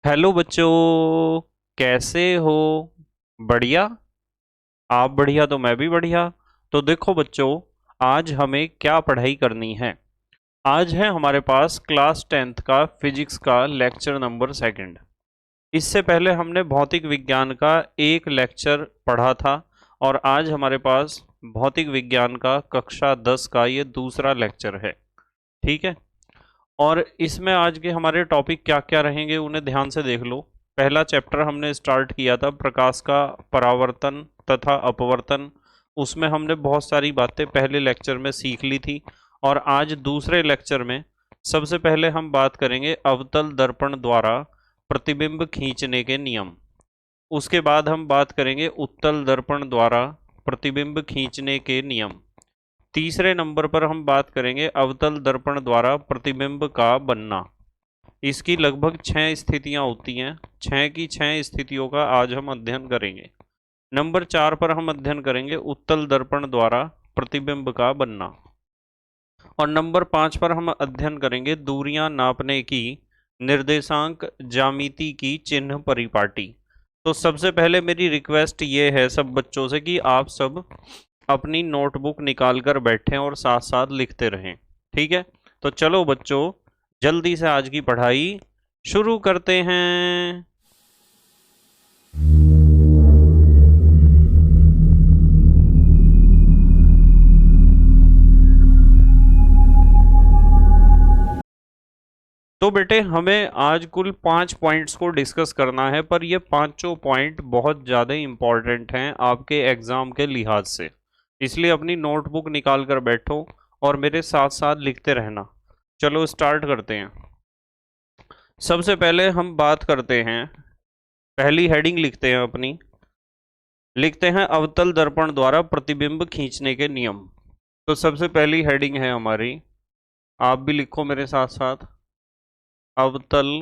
Hello बच्चों, कैसे हो? बढ़िया। आप बढ़िया तो मैं भी बढ़िया। तो देखो बच्चों, आज हमें क्या पढ़ाई करनी है। आज है हमारे पास क्लास 10th का फिजिक्स का लेक्चर नंबर सेकंड। इससे पहले हमने भौतिक विज्ञान का एक लेक्चर पढ़ा था और आज हमारे पास भौतिक विज्ञान का कक्षा 10 का ये दूसरा लेक्चर है। ठीक है। और इसमें आज के हमारे टॉपिक क्या क्या रहेंगे उन्हें ध्यान से देख लो। पहला चैप्टर हमने स्टार्ट किया था प्रकाश का परावर्तन तथा अपवर्तन। उसमें हमने बहुत सारी बातें पहले लेक्चर में सीख ली थी। और आज दूसरे लेक्चर में सबसे पहले हम बात करेंगे अवतल दर्पण द्वारा प्रतिबिंब खींचने के नियम। उसके बाद हम बात करेंगे उत्तल दर्पण द्वारा प्रतिबिंब खींचने के नियम। तीसरे नंबर पर हम बात करेंगे अवतल दर्पण द्वारा प्रतिबिंब का बनना। इसकी लगभग 6 स्थितियां होती हैं। 6 की 6 स्थितियों का आज हम अध्ययन करेंगे। नंबर 4 पर हम अध्ययन करेंगे उत्तल दर्पण द्वारा प्रतिबिंब का बनना। और नंबर 5 पर हम अध्ययन करेंगे दूरियां नापने की निर्देशांक ज्यामिति की चिन्ह परिपाटी। तो सबसे पहले मेरी रिक्वेस्ट ये है सब बच्चों से कि आप सब अपनी नोटबुक निकाल कर बैठें और साथ साथ लिखते रहें। ठीक है। तो चलो बच्चों, जल्दी से आज की पढ़ाई शुरू करते हैं। तो बेटे, हमें आज कुल 5 पॉइंट्स को डिस्कस करना है, पर ये पांचों पॉइंट बहुत ज़्यादा इम्पॉर्टेंट हैं आपके एग्ज़ाम के लिहाज से। इसलिए अपनी नोटबुक निकाल कर बैठो और मेरे साथ साथ लिखते रहना। चलो स्टार्ट करते हैं। सबसे पहले हम बात करते हैं, पहली हेडिंग लिखते हैं अपनी। लिखते हैं अवतल दर्पण द्वारा प्रतिबिंब खींचने के नियम। तो सबसे पहली हेडिंग है हमारी, आप भी लिखो मेरे साथ साथ, अवतल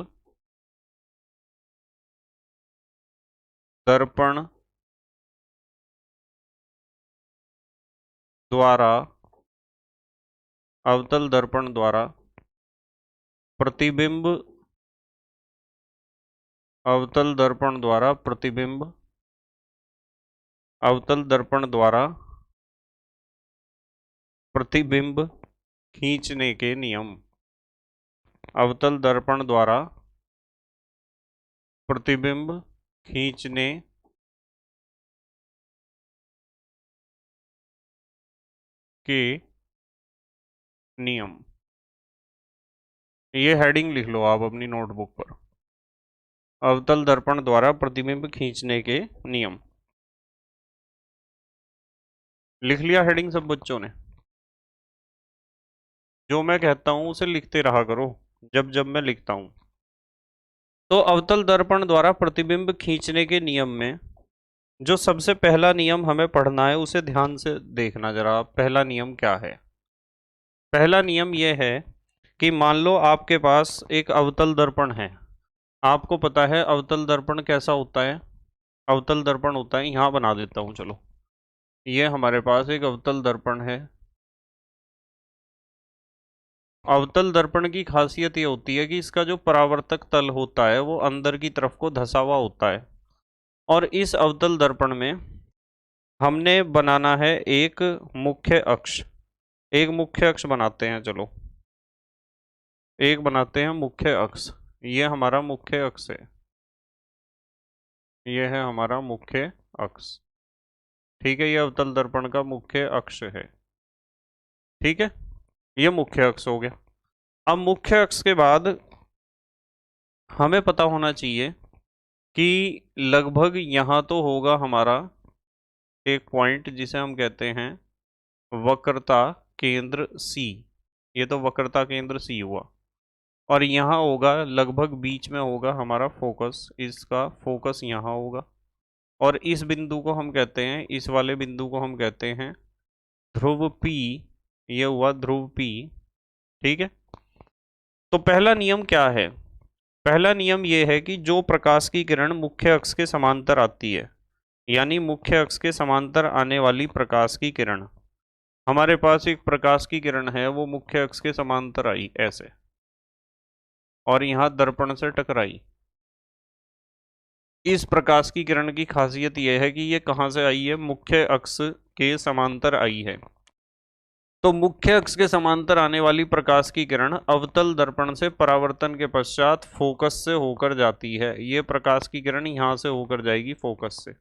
दर्पण द्वारा अवतल दर्पण द्वारा प्रतिबिंब अवतल दर्पण द्वारा प्रतिबिंब अवतल दर्पण द्वारा प्रतिबिंब खींचने के नियम। अवतल दर्पण द्वारा प्रतिबिंब खींचने के नियम। ये हेडिंग लिख लो आप अपनी नोटबुक पर, अवतल दर्पण द्वारा प्रतिबिंब खींचने के नियम। लिख लिया हेडिंग सब बच्चों ने? जो मैं कहता हूं उसे लिखते रहा करो जब जब मैं लिखता हूं। तो अवतल दर्पण द्वारा प्रतिबिंब खींचने के नियम में जो सबसे पहला नियम हमें पढ़ना है उसे ध्यान से देखना जरा। पहला नियम क्या है? पहला नियम यह है कि मान लो आपके पास एक अवतल दर्पण है। आपको पता है अवतल दर्पण कैसा होता है? अवतल दर्पण होता है, यहाँ बना देता हूँ चलो। ये हमारे पास एक अवतल दर्पण है। अवतल दर्पण की खासियत ये होती है कि इसका जो परावर्तक तल होता है वो अंदर की तरफ को धंसा हुआ होता है। और इस अवतल दर्पण में हमने बनाना है एक मुख्य अक्ष। एक मुख्य अक्ष बनाते हैं चलो। एक बनाते हैं मुख्य अक्ष। ये हमारा मुख्य अक्ष है। ये है हमारा मुख्य अक्ष। ठीक है, ये अवतल दर्पण का मुख्य अक्ष है। ठीक है, ये मुख्य अक्ष हो गया। अब मुख्य अक्ष के बाद हमें पता होना चाहिए कि लगभग यहाँ तो होगा हमारा एक पॉइंट जिसे हम कहते हैं वक्रता केंद्र सी। ये तो वक्रता केंद्र सी हुआ। और यहाँ होगा लगभग बीच में होगा हमारा फोकस। इसका फोकस यहाँ होगा। और इस बिंदु को हम कहते हैं, इस वाले बिंदु को हम कहते हैं ध्रुव P। ये हुआ ध्रुव P। ठीक है। तो पहला नियम क्या है? पहला नियम यह है कि जो प्रकाश की किरण मुख्य अक्ष के समांतर आती है, यानी मुख्य अक्ष के समांतर आने वाली प्रकाश की किरण, हमारे पास एक प्रकाश की किरण है वो मुख्य अक्ष के समांतर आई ऐसे और यहाँ दर्पण से टकराई। इस प्रकाश की किरण की खासियत यह है कि ये कहाँ से आई है, मुख्य अक्ष के समांतर आई है। तो मुख्य अक्ष के समांतर आने वाली प्रकाश की किरण अवतल दर्पण से परावर्तन के पश्चात फोकस से होकर जाती है। ये प्रकाश की किरण यहाँ से होकर जाएगी, फोकस से।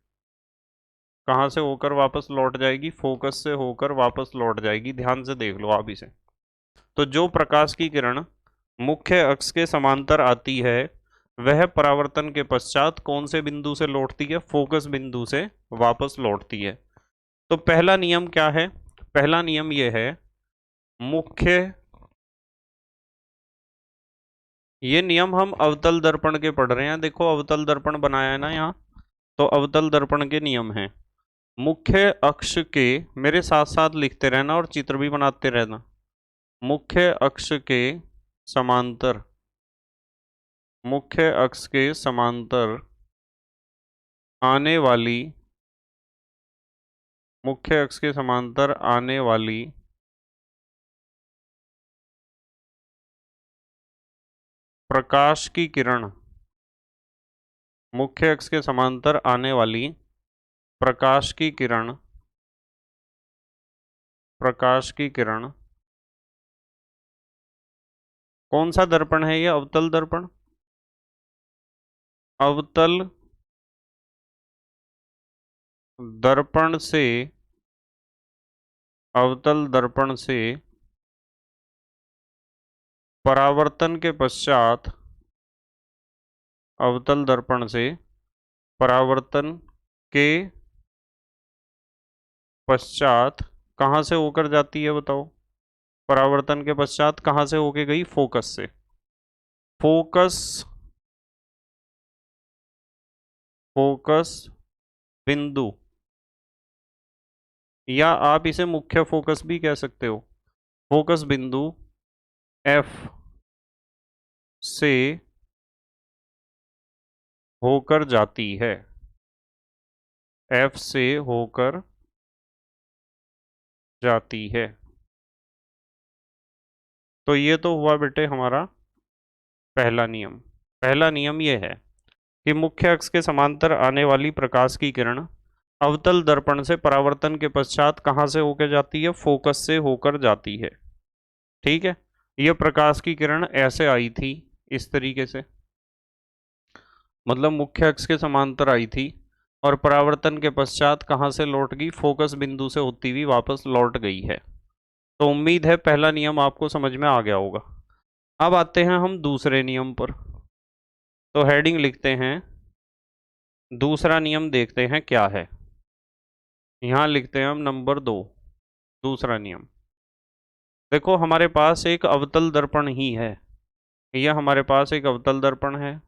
कहाँ से होकर वापस लौट जाएगी, फोकस से होकर वापस लौट जाएगी। ध्यान से देख लो आप इसे। तो जो प्रकाश की किरण मुख्य अक्ष के समांतर आती है वह परावर्तन के पश्चात कौन से बिंदु से लौटती है, फोकस बिंदु से वापस लौटती है। तो पहला नियम क्या है, पहला नियम यह है मुख्य, ये नियम हम अवतल दर्पण के पढ़ रहे हैं। देखो अवतल दर्पण बनाया है ना यहाँ, तो अवतल दर्पण के नियम हैं। मुख्य अक्ष के, मेरे साथ साथ लिखते रहना और चित्र भी बनाते रहना। मुख्य अक्ष के समांतर, मुख्य अक्ष के समांतर आने वाली, मुख्य अक्ष के समांतर आने वाली प्रकाश की किरण, मुख्य अक्ष के समांतर आने वाली प्रकाश की किरण, प्रकाश की किरण कौन सा दर्पण है, ये अवतल दर्पण, अवतल दर्पण से, अवतल दर्पण से परावर्तन के पश्चात, अवतल दर्पण से परावर्तन के पश्चात कहाँ से होकर जाती है बताओ, परावर्तन के पश्चात कहाँ से होके गई, फोकस से। फोकस, फोकस बिंदु, या आप इसे मुख्य फोकस भी कह सकते हो। फोकस बिंदु एफ से होकर जाती है, एफ से होकर जाती है। तो ये तो हुआ बेटे हमारा पहला नियम। पहला नियम ये है कि मुख्य अक्ष के समांतर आने वाली प्रकाश की किरण अवतल दर्पण से परावर्तन के पश्चात कहाँ से होकर जाती है, फोकस से होकर जाती है। ठीक है, यह प्रकाश की किरण ऐसे आई थी, इस तरीके से, मतलब मुख्य अक्ष के समांतर आई थी और परावर्तन के पश्चात कहाँ से लौट गई, फोकस बिंदु से होती हुई वापस लौट गई है। तो उम्मीद है पहला नियम आपको समझ में आ गया होगा। अब आते हैं हम दूसरे नियम पर। तो हेडिंग लिखते हैं, दूसरा नियम देखते हैं क्या है। यहाँ लिखते हैं हम नंबर 2, दूसरा नियम। देखो हमारे पास एक अवतल दर्पण ही है, यह हमारे पास एक अवतल दर्पण है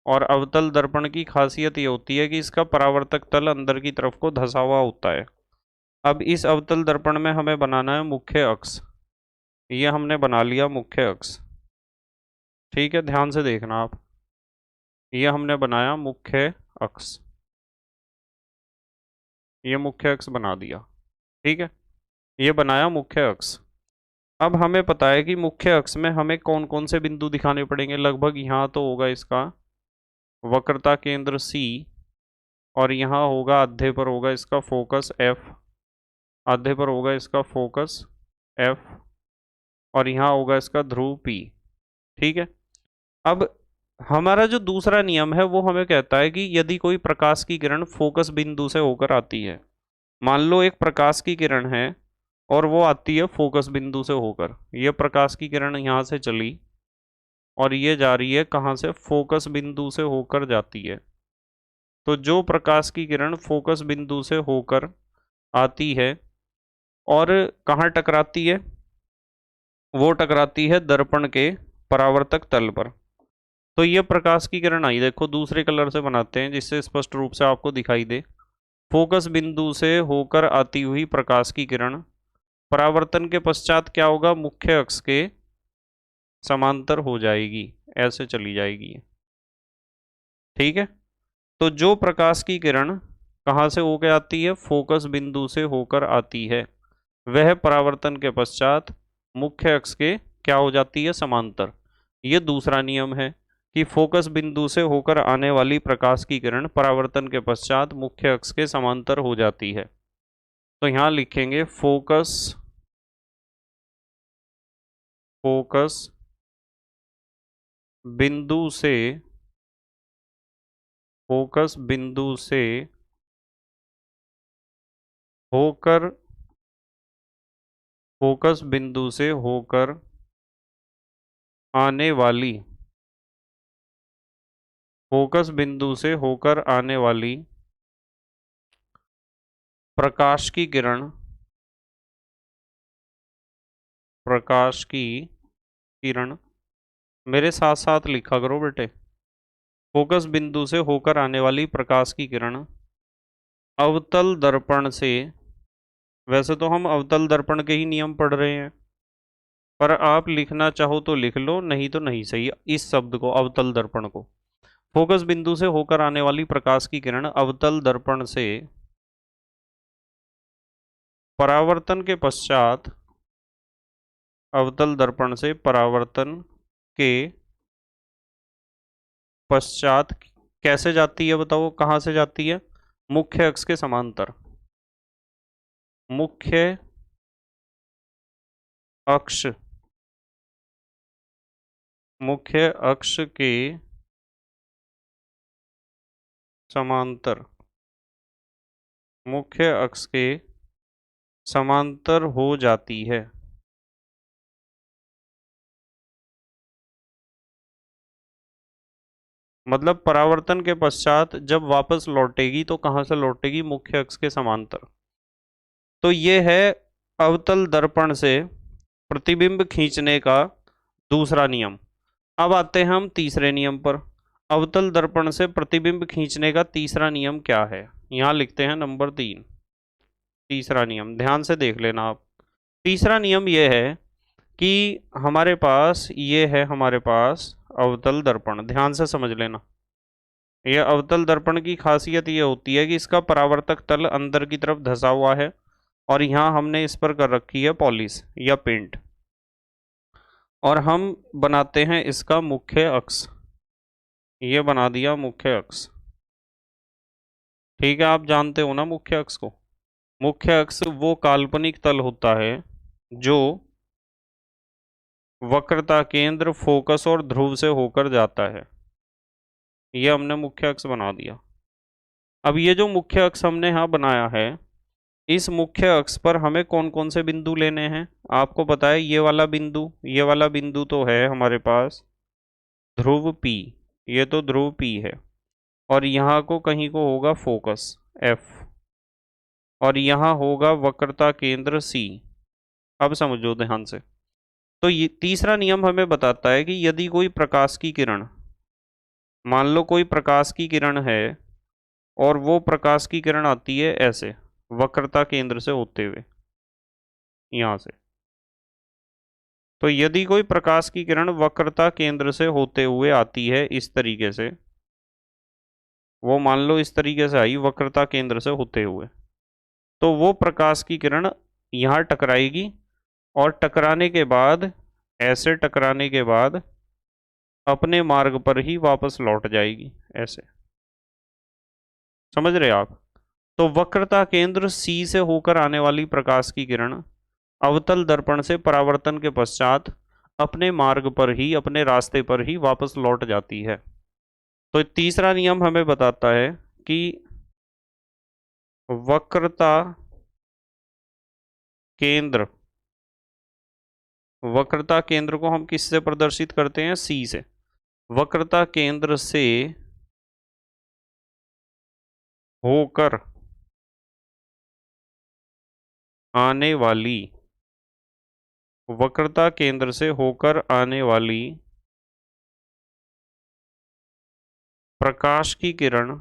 और अवतल दर्पण की खासियत ये होती है कि इसका परावर्तक तल अंदर की तरफ को धंसा हुआ होता है। अब इस अवतल दर्पण में हमें बनाना है मुख्य अक्ष, ये हमने बना लिया मुख्य अक्ष। ठीक है, ध्यान से देखना आप, ये हमने बनाया मुख्य अक्ष, ये मुख्य अक्ष बना दिया। ठीक है, ये बनाया मुख्य अक्ष। अब हमें पता है कि मुख्य अक्ष में हमें कौन कौन से बिंदु दिखाने पड़ेंगे। लगभग यहाँ तो होगा इसका वक्रता केंद्र C, और यहाँ होगा आधे पर होगा इसका फोकस F, आधे पर होगा इसका फोकस F, और यहाँ होगा इसका ध्रुव P। ठीक है, अब हमारा जो दूसरा नियम है वो हमें कहता है कि यदि कोई प्रकाश की किरण फोकस बिंदु से होकर आती है, मान लो एक प्रकाश की किरण है और वो आती है फोकस बिंदु से होकर, ये प्रकाश की किरण यहाँ से चली और ये जा रही है कहाँ से, फोकस बिंदु से होकर जाती है। तो जो प्रकाश की किरण फोकस बिंदु से होकर आती है और कहाँ टकराती है, वो टकराती है दर्पण के परावर्तक तल पर। तो ये प्रकाश की किरण आई, देखो दूसरे कलर से बनाते हैं जिससे स्पष्ट रूप से आपको दिखाई दे। फोकस बिंदु से होकर आती हुई प्रकाश की किरण परावर्तन के पश्चात क्या होगा, मुख्य अक्ष के समांतर हो जाएगी, ऐसे चली जाएगी। ठीक है, तो जो प्रकाश की किरण कहाँ से होकर आती है, फोकस बिंदु से होकर आती है, वह परावर्तन के पश्चात मुख्य अक्ष के क्या हो जाती है, समांतर। ये दूसरा नियम है कि फोकस बिंदु से होकर आने वाली प्रकाश की किरण परावर्तन के पश्चात मुख्य अक्ष के समांतर हो जाती है। तो यहां लिखेंगे फोकस बिंदु से फोकस बिंदु से होकर फोकस बिंदु से होकर आने वाली फोकस बिंदु से होकर आने वाली प्रकाश की किरण प्रकाश की किरण मेरे साथ साथ लिखा करो बेटे। फोकस बिंदु से होकर आने वाली प्रकाश की किरण अवतल दर्पण से, वैसे तो हम अवतल दर्पण के ही नियम पढ़ रहे हैं, पर आप लिखना चाहो तो लिख लो, नहीं तो नहीं सही इस शब्द को, अवतल दर्पण को। फोकस बिंदु से होकर आने वाली प्रकाश की किरण अवतल दर्पण से परावर्तन के पश्चात अवतल दर्पण से परावर्तन के पश्चात कैसे जाती है बताओ, कहाँ से जाती है? मुख्य अक्ष के समांतर। मुख्य अक्ष मुख्य अक्ष के समांतर मुख्य अक्ष के समांतर हो जाती है। मतलब परावर्तन के पश्चात जब वापस लौटेगी तो कहाँ से लौटेगी? मुख्य अक्ष के समांतर। तो ये है अवतल दर्पण से प्रतिबिंब खींचने का दूसरा नियम। अब आते हैं हम तीसरे नियम पर। अवतल दर्पण से प्रतिबिंब खींचने का तीसरा नियम क्या है? यहां लिखते हैं नंबर 3। तीसरा नियम ध्यान से देख लेना आप। तीसरा नियम यह है कि हमारे पास अवतल दर्पण, ध्यान से समझ लेना। यह अवतल दर्पण की खासियत यह होती है कि इसका परावर्तक तल अंदर की तरफ धंसा हुआ है और यहाँ हमने इस पर कर रखी है पॉलिश या पेंट, और हम बनाते हैं इसका मुख्य अक्ष। ये बना दिया मुख्य अक्ष। ठीक है, आप जानते हो ना मुख्य अक्ष को। मुख्य अक्ष वो काल्पनिक तल होता है जो वक्रता केंद्र, फोकस और ध्रुव से होकर जाता है। ये हमने मुख्य अक्ष बना दिया। अब ये जो मुख्य अक्ष हमने यहाँ बनाया है, इस मुख्य अक्ष पर हमें कौन कौन से बिंदु लेने हैं? आपको पता है ये वाला बिंदु तो है हमारे पास ध्रुव P। ये तो ध्रुव P है, और यहाँ को कहीं को होगा फोकस F, और यहाँ होगा वक्रता केंद्र C। अब समझो ध्यान से। तो ये तीसरा नियम हमें बताता है कि यदि कोई प्रकाश की किरण, मान लो कोई प्रकाश की किरण है, और वो प्रकाश की किरण आती है ऐसे वक्रता केंद्र से होते हुए यहाँ से। तो यदि कोई प्रकाश की किरण वक्रता केंद्र से होते हुए आती है इस तरीके से, वो मान लो इस तरीके से आई वक्रता केंद्र से होते हुए, तो वो प्रकाश की किरण यहाँ टकराएगी, और टकराने के बाद, ऐसे टकराने के बाद अपने मार्ग पर ही वापस लौट जाएगी ऐसे। समझ रहे आप? तो वक्रता केंद्र C से होकर आने वाली प्रकाश की किरण अवतल दर्पण से परावर्तन के पश्चात अपने मार्ग पर ही, अपने रास्ते पर ही वापस लौट जाती है। तो तीसरा नियम हमें बताता है कि वक्रता केंद्र वक्रता केंद्र को हम किससे प्रदर्शित करते हैं? C से। वक्रता केंद्र से होकर आने वाली वक्रता केंद्र से होकर आने वाली प्रकाश की किरण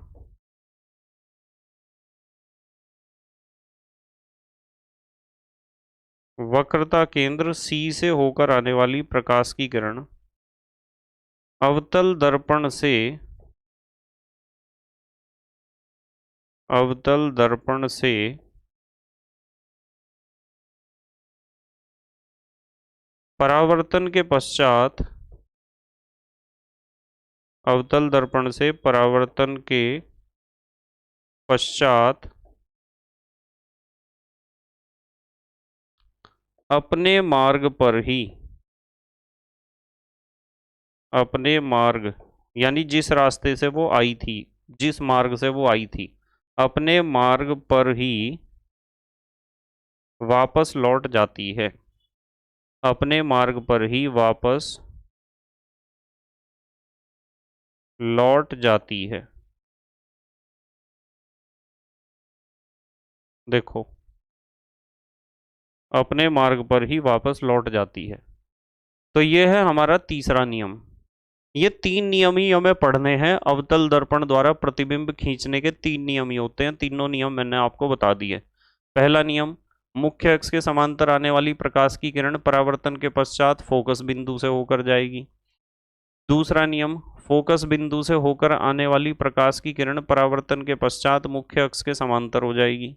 वक्रता केंद्र C से होकर आने वाली प्रकाश की किरण अवतल दर्पण से अवतल दर्पण से परावर्तन के पश्चात अवतल दर्पण से परावर्तन के पश्चात अपने मार्ग पर ही, अपने मार्ग यानी जिस रास्ते से वो आई थी, जिस मार्ग से वो आई थी, अपने मार्ग पर ही वापस लौट जाती है, अपने मार्ग पर ही वापस लौट जाती है। देखो, अपने मार्ग पर ही वापस लौट जाती है। तो ये है हमारा तीसरा नियम। ये तीन नियम ही हमें पढ़ने हैं। अवतल दर्पण द्वारा प्रतिबिंब खींचने के तीन नियम ही होते हैं। तीनों नियम मैंने आपको बता दिए। पहला नियम, मुख्य अक्ष के समांतर आने वाली प्रकाश की किरण परावर्तन के पश्चात फोकस बिंदु से होकर जाएगी। दूसरा नियम, फोकस बिंदु से होकर आने वाली प्रकाश की किरण परावर्तन के पश्चात मुख्य अक्ष के समांतर हो जाएगी।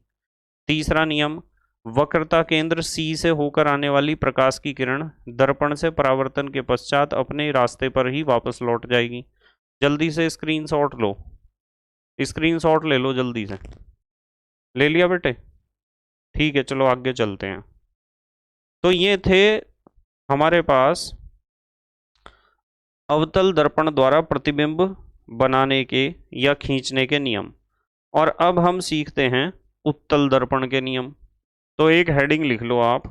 तीसरा नियम, वक्रता केंद्र सी से होकर आने वाली प्रकाश की किरण दर्पण से परावर्तन के पश्चात अपने रास्ते पर ही वापस लौट जाएगी। जल्दी से स्क्रीनशॉट लो, स्क्रीनशॉट ले लो जल्दी से। ले लिया बेटे? ठीक है, चलो आगे चलते हैं। तो ये थे हमारे पास अवतल दर्पण द्वारा प्रतिबिंब बनाने के या खींचने के नियम। और अब हम सीखते हैं उत्तल दर्पण के नियम। तो एक हेडिंग लिख लो आप,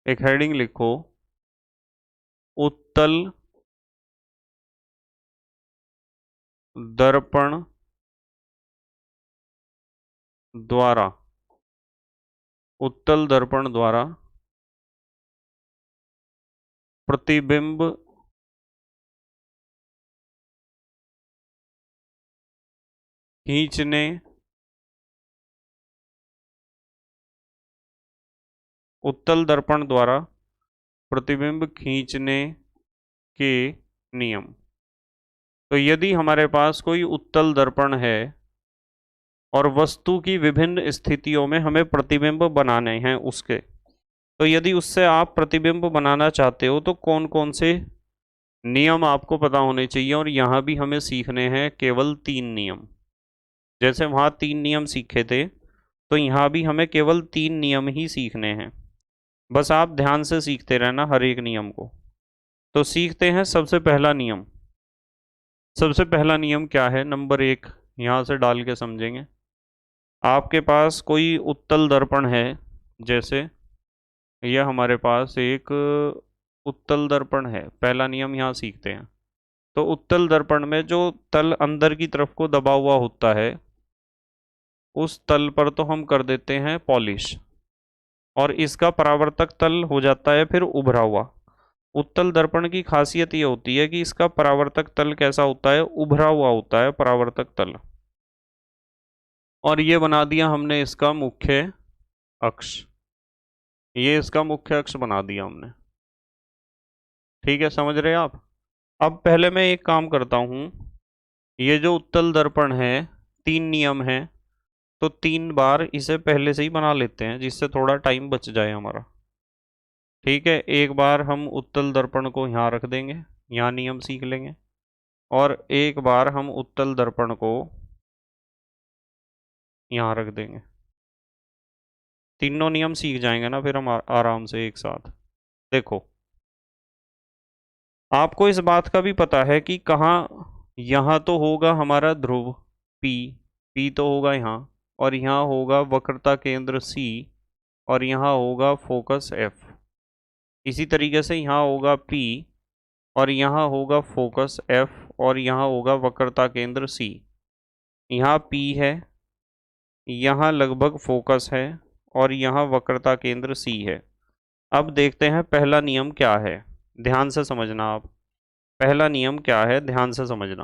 एक हेडिंग लिखो, उत्तल दर्पण द्वारा, उत्तल दर्पण द्वारा प्रतिबिंब खींचने उत्तल दर्पण द्वारा प्रतिबिंब खींचने के नियम। तो यदि हमारे पास कोई उत्तल दर्पण है और वस्तु की विभिन्न स्थितियों में हमें प्रतिबिंब बनाने हैं उसके, तो यदि उससे आप प्रतिबिंब बनाना चाहते हो तो कौन कौन से नियम आपको पता होने चाहिए। और यहाँ भी हमें सीखने हैं केवल तीन नियम। जैसे वहाँ तीन नियम सीखे थे, तो यहाँ भी हमें केवल तीन नियम ही सीखने हैं। बस आप ध्यान से सीखते रहना हर एक नियम को। तो सीखते हैं सबसे पहला नियम। सबसे पहला नियम क्या है? नंबर एक यहाँ से डाल के समझेंगे। आपके पास कोई उत्तल दर्पण है, जैसे यह हमारे पास एक उत्तल दर्पण है। पहला नियम यहाँ सीखते हैं। तो उत्तल दर्पण में जो तल अंदर की तरफ को दबा हुआ होता है, उस तल पर तो हम कर देते हैं पॉलिश, और इसका परावर्तक तल हो जाता है फिर उभरा हुआ। उत्तल दर्पण की खासियत ये होती है कि इसका परावर्तक तल कैसा होता है? उभरा हुआ होता है परावर्तक तल। और ये बना दिया हमने इसका मुख्य अक्ष, ये इसका मुख्य अक्ष बना दिया हमने। ठीक है, समझ रहे हैं आप? अब पहले मैं एक काम करता हूँ, ये जो उत्तल दर्पण है, तीन नियम है, तो तीन बार इसे पहले से ही बना लेते हैं जिससे थोड़ा टाइम बच जाए हमारा। ठीक है, एक बार हम उत्तल दर्पण को यहाँ रख देंगे, यहाँ नियम सीख लेंगे। और एक बार हम उत्तल दर्पण को यहाँ रख देंगे। तीनों नियम सीख जाएंगे ना फिर हम आराम से एक साथ। देखो, आपको इस बात का भी पता है कि कहाँ, यहाँ तो होगा हमारा ध्रुव P, P तो होगा यहाँ, और यहाँ होगा वक्रता केंद्र C, और यहाँ होगा फोकस F। इसी तरीके से यहाँ होगा P, और यहाँ होगा फोकस F, और यहाँ होगा वक्रता केंद्र C। यहाँ P है, यहाँ लगभग फोकस है, और यहाँ वक्रता केंद्र C है। अब देखते हैं पहला नियम क्या है। ध्यान से समझना आप, पहला नियम क्या है, ध्यान से समझना।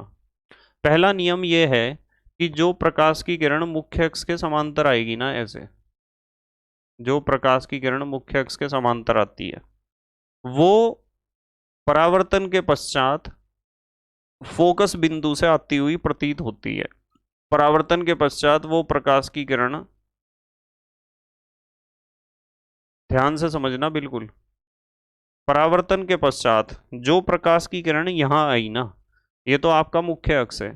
पहला नियम ये है कि जो प्रकाश की किरण मुख्य अक्ष के समांतर आएगी ना, ऐसे जो प्रकाश की किरण मुख्य अक्ष के समांतर आती है, वो परावर्तन के पश्चात फोकस बिंदु से आती हुई प्रतीत होती है। परावर्तन के पश्चात वो प्रकाश की किरण, ध्यान से समझना बिल्कुल, परावर्तन के पश्चात जो प्रकाश की किरण यहाँ आई ना, ये तो आपका मुख्य अक्ष है।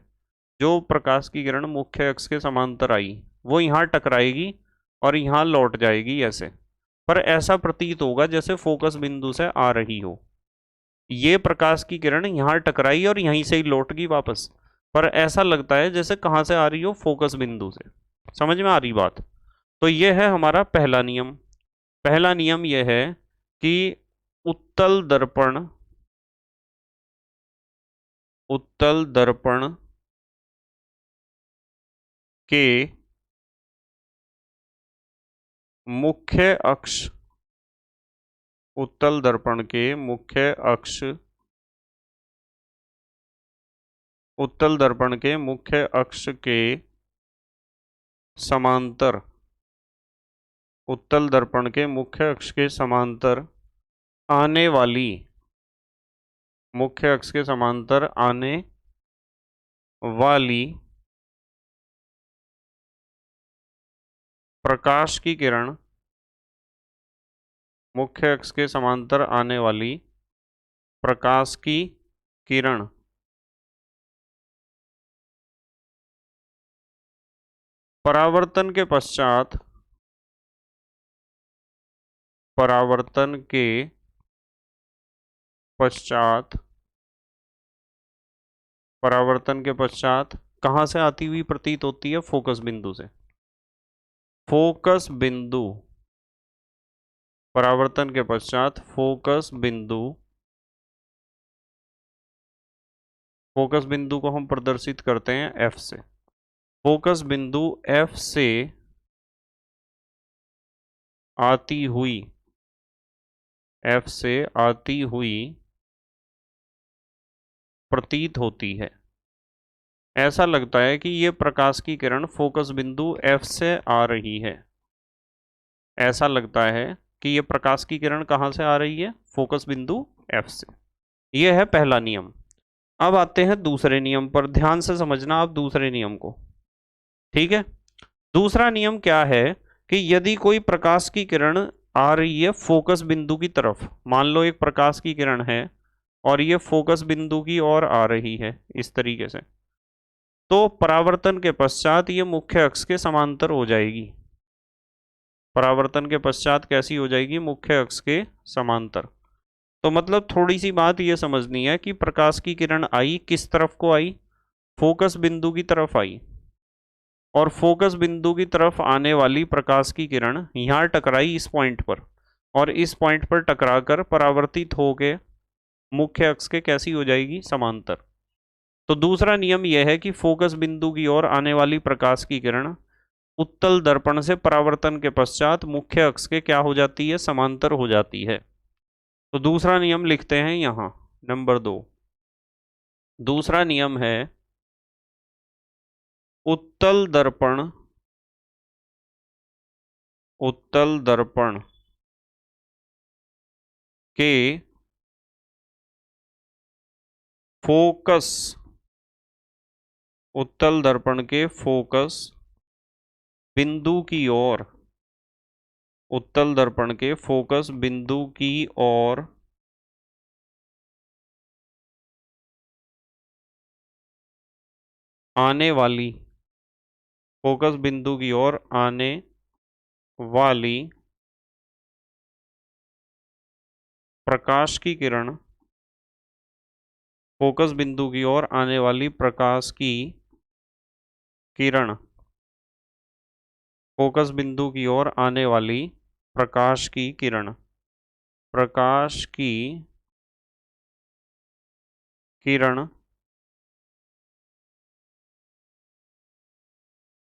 जो प्रकाश की किरण मुख्य अक्ष के समांतर आई वो यहाँ टकराएगी और यहाँ लौट जाएगी ऐसे। पर ऐसा प्रतीत होगा जैसे फोकस बिंदु से आ रही हो। ये प्रकाश की किरण यहाँ टकराई और यहीं से ही लौट गई वापस। पर ऐसा लगता है जैसे कहाँ से आ रही हो, फोकस बिंदु से। समझ में आ रही बात? तो ये है हमारा पहला नियम। पहला नियम यह है कि उत्तल दर्पण, उत्तल दर्पण के मुख्य अक्ष, उत्तल दर्पण के मुख्य अक्ष, उत्तल दर्पण के मुख्य अक्ष के समांतर, उत्तल दर्पण के मुख्य अक्ष के समांतर आने वाली, मुख्य अक्ष के समांतर आने वाली प्रकाश की किरण, मुख्य अक्ष के समांतर आने वाली प्रकाश की किरण परावर्तन के पश्चात, परावर्तन के पश्चात, परावर्तन के पश्चात कहाँ से आती हुई प्रतीत होती है? फोकस बिंदु से। फोकस बिंदु, परावर्तन के पश्चात फोकस बिंदु, फोकस बिंदु को हम प्रदर्शित करते हैं F से। फोकस बिंदु F से आती हुई, F से आती हुई प्रतीत होती है। ऐसा लगता है कि ये प्रकाश की किरण फोकस बिंदु F से आ रही है। ऐसा लगता है कि ये प्रकाश की किरण कहाँ से आ रही है? फोकस बिंदु F से। यह है पहला नियम। अब आते हैं दूसरे नियम पर। ध्यान से समझना आप दूसरे नियम को, ठीक है? दूसरा नियम क्या है कि यदि कोई प्रकाश की किरण आ रही है फोकस बिंदु की तरफ, मान लो एक प्रकाश की किरण है और ये फोकस बिंदु की ओर आ रही है इस तरीके से, तो परावर्तन के पश्चात ये मुख्य अक्ष के समांतर हो जाएगी। परावर्तन के पश्चात कैसी हो जाएगी? मुख्य अक्ष के समांतर। तो मतलब थोड़ी सी बात ये समझनी है कि प्रकाश की किरण आई, किस तरफ को आई? फोकस बिंदु की तरफ आई। और फोकस बिंदु की तरफ आने वाली प्रकाश की किरण यहाँ टकराई इस पॉइंट पर, और इस पॉइंट पर टकराकर परावर्तित होके मुख्य अक्ष के कैसी हो जाएगी? समांतर। तो दूसरा नियम यह है कि फोकस बिंदु की ओर आने वाली प्रकाश की किरण उत्तल दर्पण से परावर्तन के पश्चात मुख्य अक्ष के क्या हो जाती है? समांतर हो जाती है। तो दूसरा नियम लिखते हैं यहाँ, नंबर 2। दूसरा नियम है उत्तल दर्पण, उत्तल दर्पण के फोकस, उत्तल दर्पण के फोकस बिंदु की ओर, उत्तल दर्पण के फोकस बिंदु की ओर आने वाली, फोकस बिंदु की ओर आने वाली प्रकाश की किरण, फोकस बिंदु की ओर आने वाली प्रकाश की किरण, फोकस बिंदु की ओर आने वाली प्रकाश की किरण, प्रकाश की किरण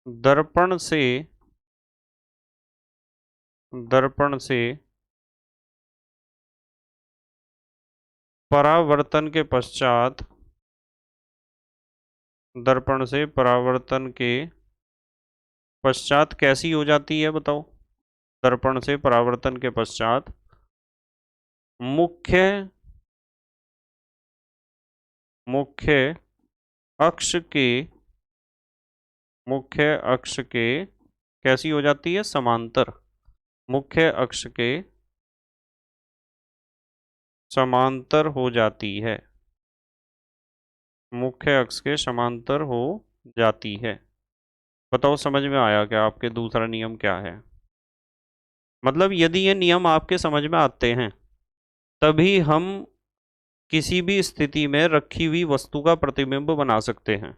दर्पण से, दर्पण से परावर्तन के पश्चात, दर्पण से परावर्तन के पश्चात कैसी हो जाती है? बताओ। दर्पण से परावर्तन के पश्चात मुख्य, मुख्य अक्ष के, मुख्य अक्ष के कैसी हो जाती है? समांतर। मुख्य अक्ष के समांतर हो जाती है। मुख्य अक्ष के समांतर हो जाती है। बताओ समझ में आया क्या आपके दूसरा नियम क्या है? मतलब यदि ये नियम आपके समझ में आते हैं तभी हम किसी भी स्थिति में रखी हुई वस्तु का प्रतिबिंब बना सकते हैं।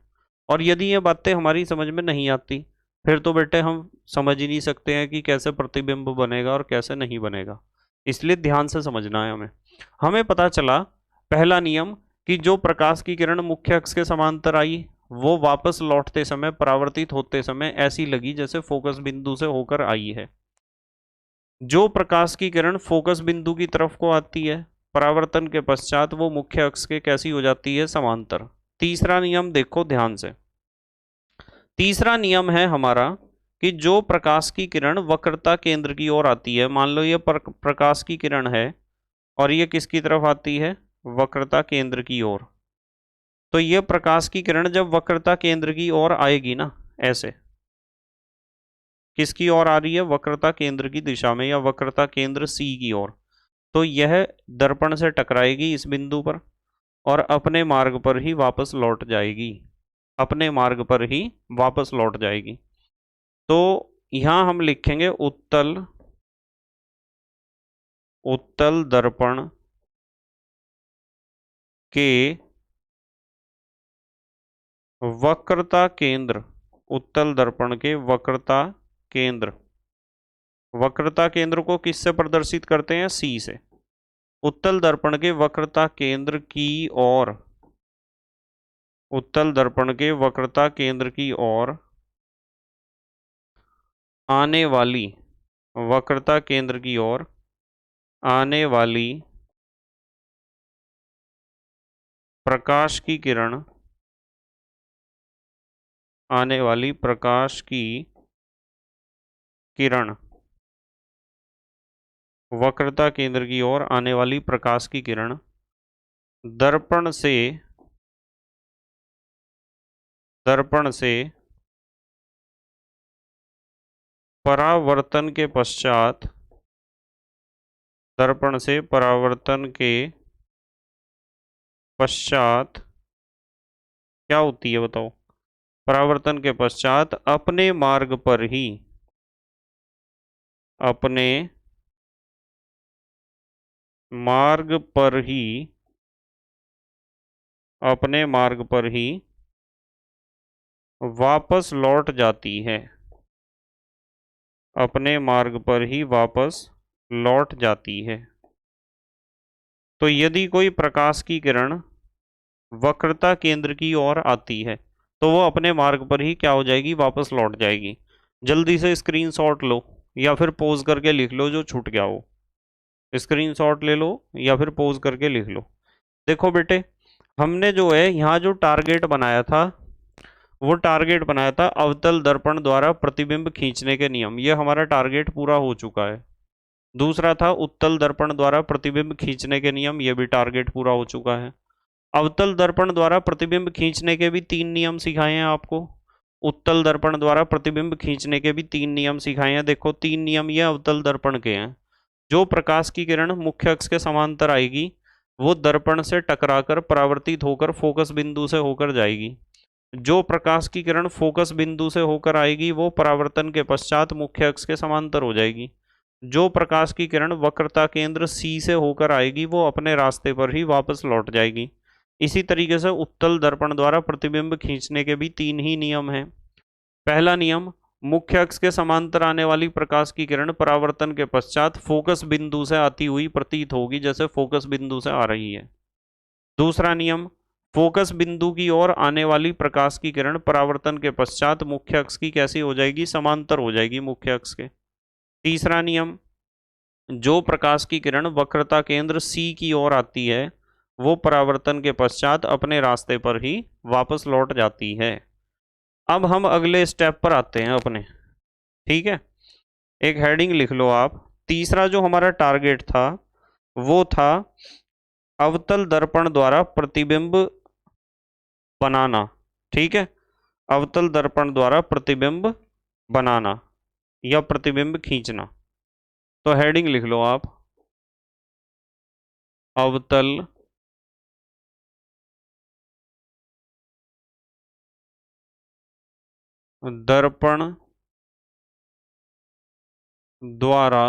और यदि ये बातें हमारी समझ में नहीं आती फिर तो बेटे हम समझ ही नहीं सकते हैं कि कैसे प्रतिबिंब बनेगा और कैसे नहीं बनेगा। इसलिए ध्यान से समझना है हमें। हमें पता चला पहला नियम कि जो प्रकाश की किरण मुख्य अक्ष के समांतर आई वो वापस लौटते समय परावर्तित होते समय ऐसी लगी जैसे फोकस बिंदु से होकर आई है। जो प्रकाश की किरण फोकस बिंदु की तरफ को आती है परावर्तन के पश्चात वो मुख्य अक्ष के कैसी हो जाती है? समांतर। तीसरा नियम देखो ध्यान से। तीसरा नियम है हमारा कि जो प्रकाश की किरण वक्रता केंद्र की ओर आती है, मान लो ये प्रकाश की किरण है और ये किसकी तरफ आती है? वक्रता केंद्र की ओर। तो ये प्रकाश की किरण जब वक्रता केंद्र की ओर आएगी ना, ऐसे किसकी ओर आ रही है? वक्रता केंद्र की दिशा में या वक्रता केंद्र सी की ओर। तो यह दर्पण से टकराएगी इस बिंदु पर और अपने मार्ग पर ही वापस लौट जाएगी। अपने मार्ग पर ही वापस लौट जाएगी। तो यहां हम लिखेंगे उत्तल उत्तल दर्पण के वक्रता केंद्र। उत्तल दर्पण के वक्रता केंद्र। वक्रता केंद्र को किससे प्रदर्शित करते हैं? सी से। उत्तल दर्पण के वक्रता केंद्र की ओर, उत्तल दर्पण के वक्रता केंद्र की ओर आने वाली, वक्रता केंद्र की ओर आने वाली प्रकाश की किरण, आने वाली प्रकाश की किरण, वक्रता केंद्र की ओर आने वाली प्रकाश की किरण दर्पण से, दर्पण से परावर्तन के पश्चात, दर्पण से परावर्तन के पश्चात क्या होती है बताओ? परावर्तन के पश्चात अपने मार्ग पर ही, अपने मार्ग पर ही, अपने मार्ग पर ही वापस लौट जाती है। अपने मार्ग पर ही वापस लौट जाती है। तो यदि कोई प्रकाश की किरण वक्रता केंद्र की ओर आती है तो वो अपने मार्ग पर ही क्या हो जाएगी? वापस लौट जाएगी। जल्दी से स्क्रीनशॉट लो या फिर पोज करके लिख लो जो छूट गया हो। स्क्रीनशॉट ले लो या फिर पोज करके लिख लो। देखो बेटे, हमने जो है यहाँ जो टारगेट बनाया था वो टारगेट बनाया था अवतल दर्पण द्वारा प्रतिबिंब खींचने के नियम। ये हमारा टारगेट पूरा हो चुका है। दूसरा था उत्तल दर्पण द्वारा प्रतिबिंब खींचने के नियम। ये भी टारगेट पूरा हो चुका है। अवतल दर्पण द्वारा प्रतिबिंब खींचने के भी 3 नियम सिखाए हैं आपको। उत्तल दर्पण द्वारा प्रतिबिंब खींचने के भी 3 नियम सिखाए हैं। देखो 3 नियम ये अवतल दर्पण के हैं। जो प्रकाश की किरण मुख्य अक्ष के समांतर आएगी वो दर्पण से टकराकर परावर्तित होकर फोकस बिंदु से होकर जाएगी। जो प्रकाश की किरण फोकस बिंदु से होकर आएगी वो परावर्तन के पश्चात मुख्य अक्ष के समांतर हो जाएगी। जो प्रकाश की किरण वक्रता केंद्र सी से होकर आएगी वो अपने रास्ते पर ही वापस लौट जाएगी। इसी तरीके से उत्तल दर्पण द्वारा प्रतिबिंब खींचने के भी 3 ही नियम हैं। पहला नियम, मुख्य अक्ष के समांतर आने वाली प्रकाश की किरण परावर्तन के पश्चात फोकस बिंदु से आती हुई प्रतीत होगी जैसे फोकस बिंदु से आ रही है। दूसरा नियम, फोकस बिंदु की ओर आने वाली प्रकाश की किरण परावर्तन के पश्चात मुख्य अक्ष की कैसी हो जाएगी? समांतर हो जाएगी मुख्य अक्ष के। तीसरा नियम, जो प्रकाश की किरण वक्रता केंद्र सी की ओर आती है वो परावर्तन के पश्चात अपने रास्ते पर ही वापस लौट जाती है। अब हम अगले स्टेप पर आते हैं अपने। ठीक है, एक हेडिंग लिख लो आप। तीसरा जो हमारा टारगेट था वो था अवतल दर्पण द्वारा प्रतिबिंब बनाना। ठीक है, अवतल दर्पण द्वारा प्रतिबिंब बनाना या प्रतिबिंब खींचना। तो हेडिंग लिख लो आप, अवतल दर्पण द्वारा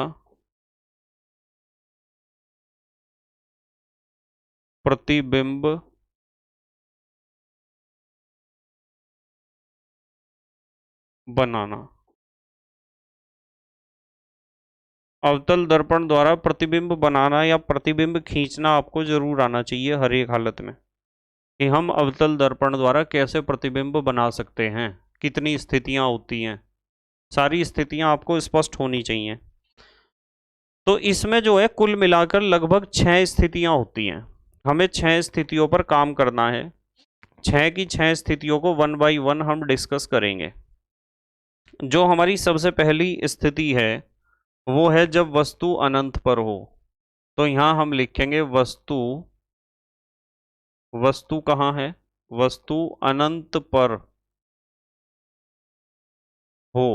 प्रतिबिंब बनाना। अवतल दर्पण द्वारा प्रतिबिंब बनाना या प्रतिबिंब खींचना आपको जरूर आना चाहिए हर एक हालत में, कि हम अवतल दर्पण द्वारा कैसे प्रतिबिंब बना सकते हैं, कितनी स्थितियां होती हैं, सारी स्थितियां आपको स्पष्ट होनी चाहिए। तो इसमें जो है कुल मिलाकर लगभग 6 स्थितियां होती हैं। हमें 6 स्थितियों पर काम करना है। 6 की 6 स्थितियों को 1 बाय 1 हम डिस्कस करेंगे। जो हमारी सबसे पहली स्थिति है वो है जब वस्तु अनंत पर हो। तो यहां हम लिखेंगे वस्तु, वस्तु कहाँ है, वस्तु अनंत पर हो।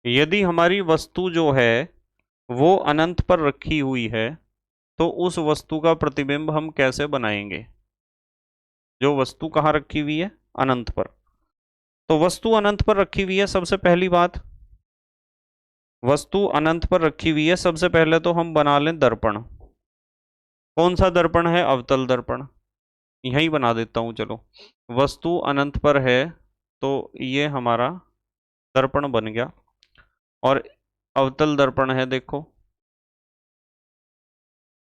यदि हमारी वस्तु जो है वो अनंत पर रखी हुई है तो उस वस्तु का प्रतिबिंब हम कैसे बनाएंगे। जो वस्तु कहाँ रखी हुई है, अनंत पर। तो वस्तु अनंत पर रखी हुई है, सबसे पहली बात वस्तु अनंत पर रखी हुई है, सबसे पहले तो हम बना लें दर्पण। कौन सा दर्पण है, अवतल दर्पण। यही बना देता हूं चलो। वस्तु अनंत पर है तो ये हमारा दर्पण बन गया। और अवतल दर्पण है देखो,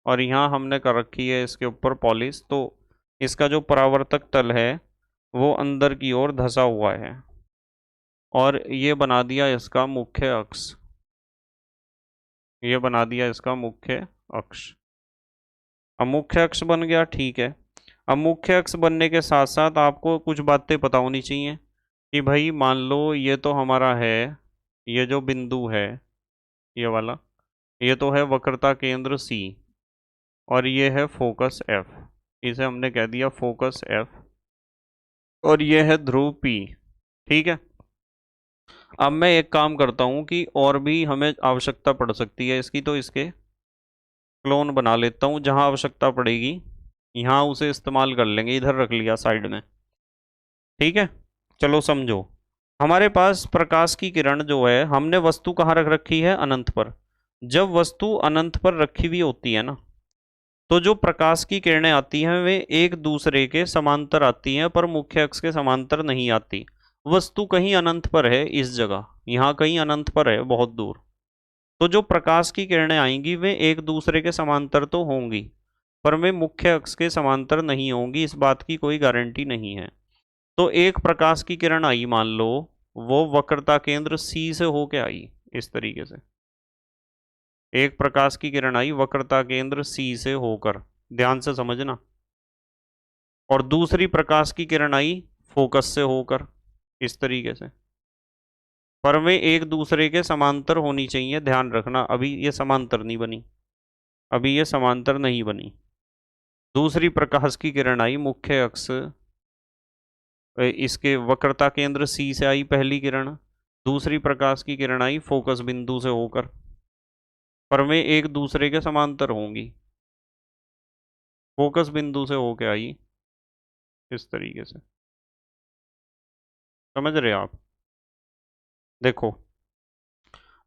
और यहाँ हमने कर रखी है इसके ऊपर पॉलिश, तो इसका जो परावर्तक तल है वो अंदर की ओर धंसा हुआ है, और ये बना दिया इसका मुख्य अक्ष। ये बना दिया इसका मुख्य अक्ष। अब मुख्य अक्ष बन गया, ठीक है। अब मुख्य अक्ष बनने के साथ साथ आपको कुछ बातें पता होनी चाहिए कि भाई मान लो ये तो हमारा है, ये जो बिंदु है ये वाला, ये तो है वक्रता केंद्र सी, और ये है फोकस एफ। इसे हमने कह दिया फोकस एफ, और ये है ध्रुव पी। ठीक है। अब मैं एक काम करता हूँ कि और भी हमें आवश्यकता पड़ सकती है इसकी, तो इसके क्लोन बना लेता हूँ। जहाँ आवश्यकता पड़ेगी यहाँ उसे इस्तेमाल कर लेंगे। इधर रख लिया साइड में। ठीक है, चलो समझो। हमारे पास प्रकाश की किरण जो है, हमने वस्तु कहाँ रख रखी है, अनंत पर। जब वस्तु अनंत पर रखी हुई होती है ना, तो जो प्रकाश की किरणें आती हैं वे एक दूसरे के समांतर आती हैं, पर मुख्य अक्ष के समांतर नहीं आती। वस्तु कहीं अनंत पर है, इस जगह यहाँ कहीं अनंत पर है, बहुत दूर। तो जो प्रकाश की किरणें आएंगी वे एक दूसरे के समांतर तो होंगी, पर वे मुख्य अक्ष के समांतर नहीं होंगी, इस बात की कोई गारंटी नहीं है। तो एक प्रकाश की किरण आई, मान लो वो वक्रता केंद्र सी से होके आई, इस तरीके से। एक प्रकाश की किरण आई वक्रता केंद्र सी से होकर, ध्यान से समझना। और दूसरी प्रकाश की किरण आई फोकस से होकर, इस तरीके से। पर वे एक दूसरे के समांतर होनी चाहिए, ध्यान रखना। अभी ये समांतर नहीं बनी, अभी ये समांतर नहीं बनी। दूसरी प्रकाश की किरण आई मुख्य अक्ष, इसके वक्रता केंद्र सी से आई पहली किरण। दूसरी प्रकाश की किरण आई फोकस बिंदु से होकर, पर वे एक दूसरे के समांतर होंगी। फोकस बिंदु से होके आई, इस तरीके से। समझ रहे आप। देखो,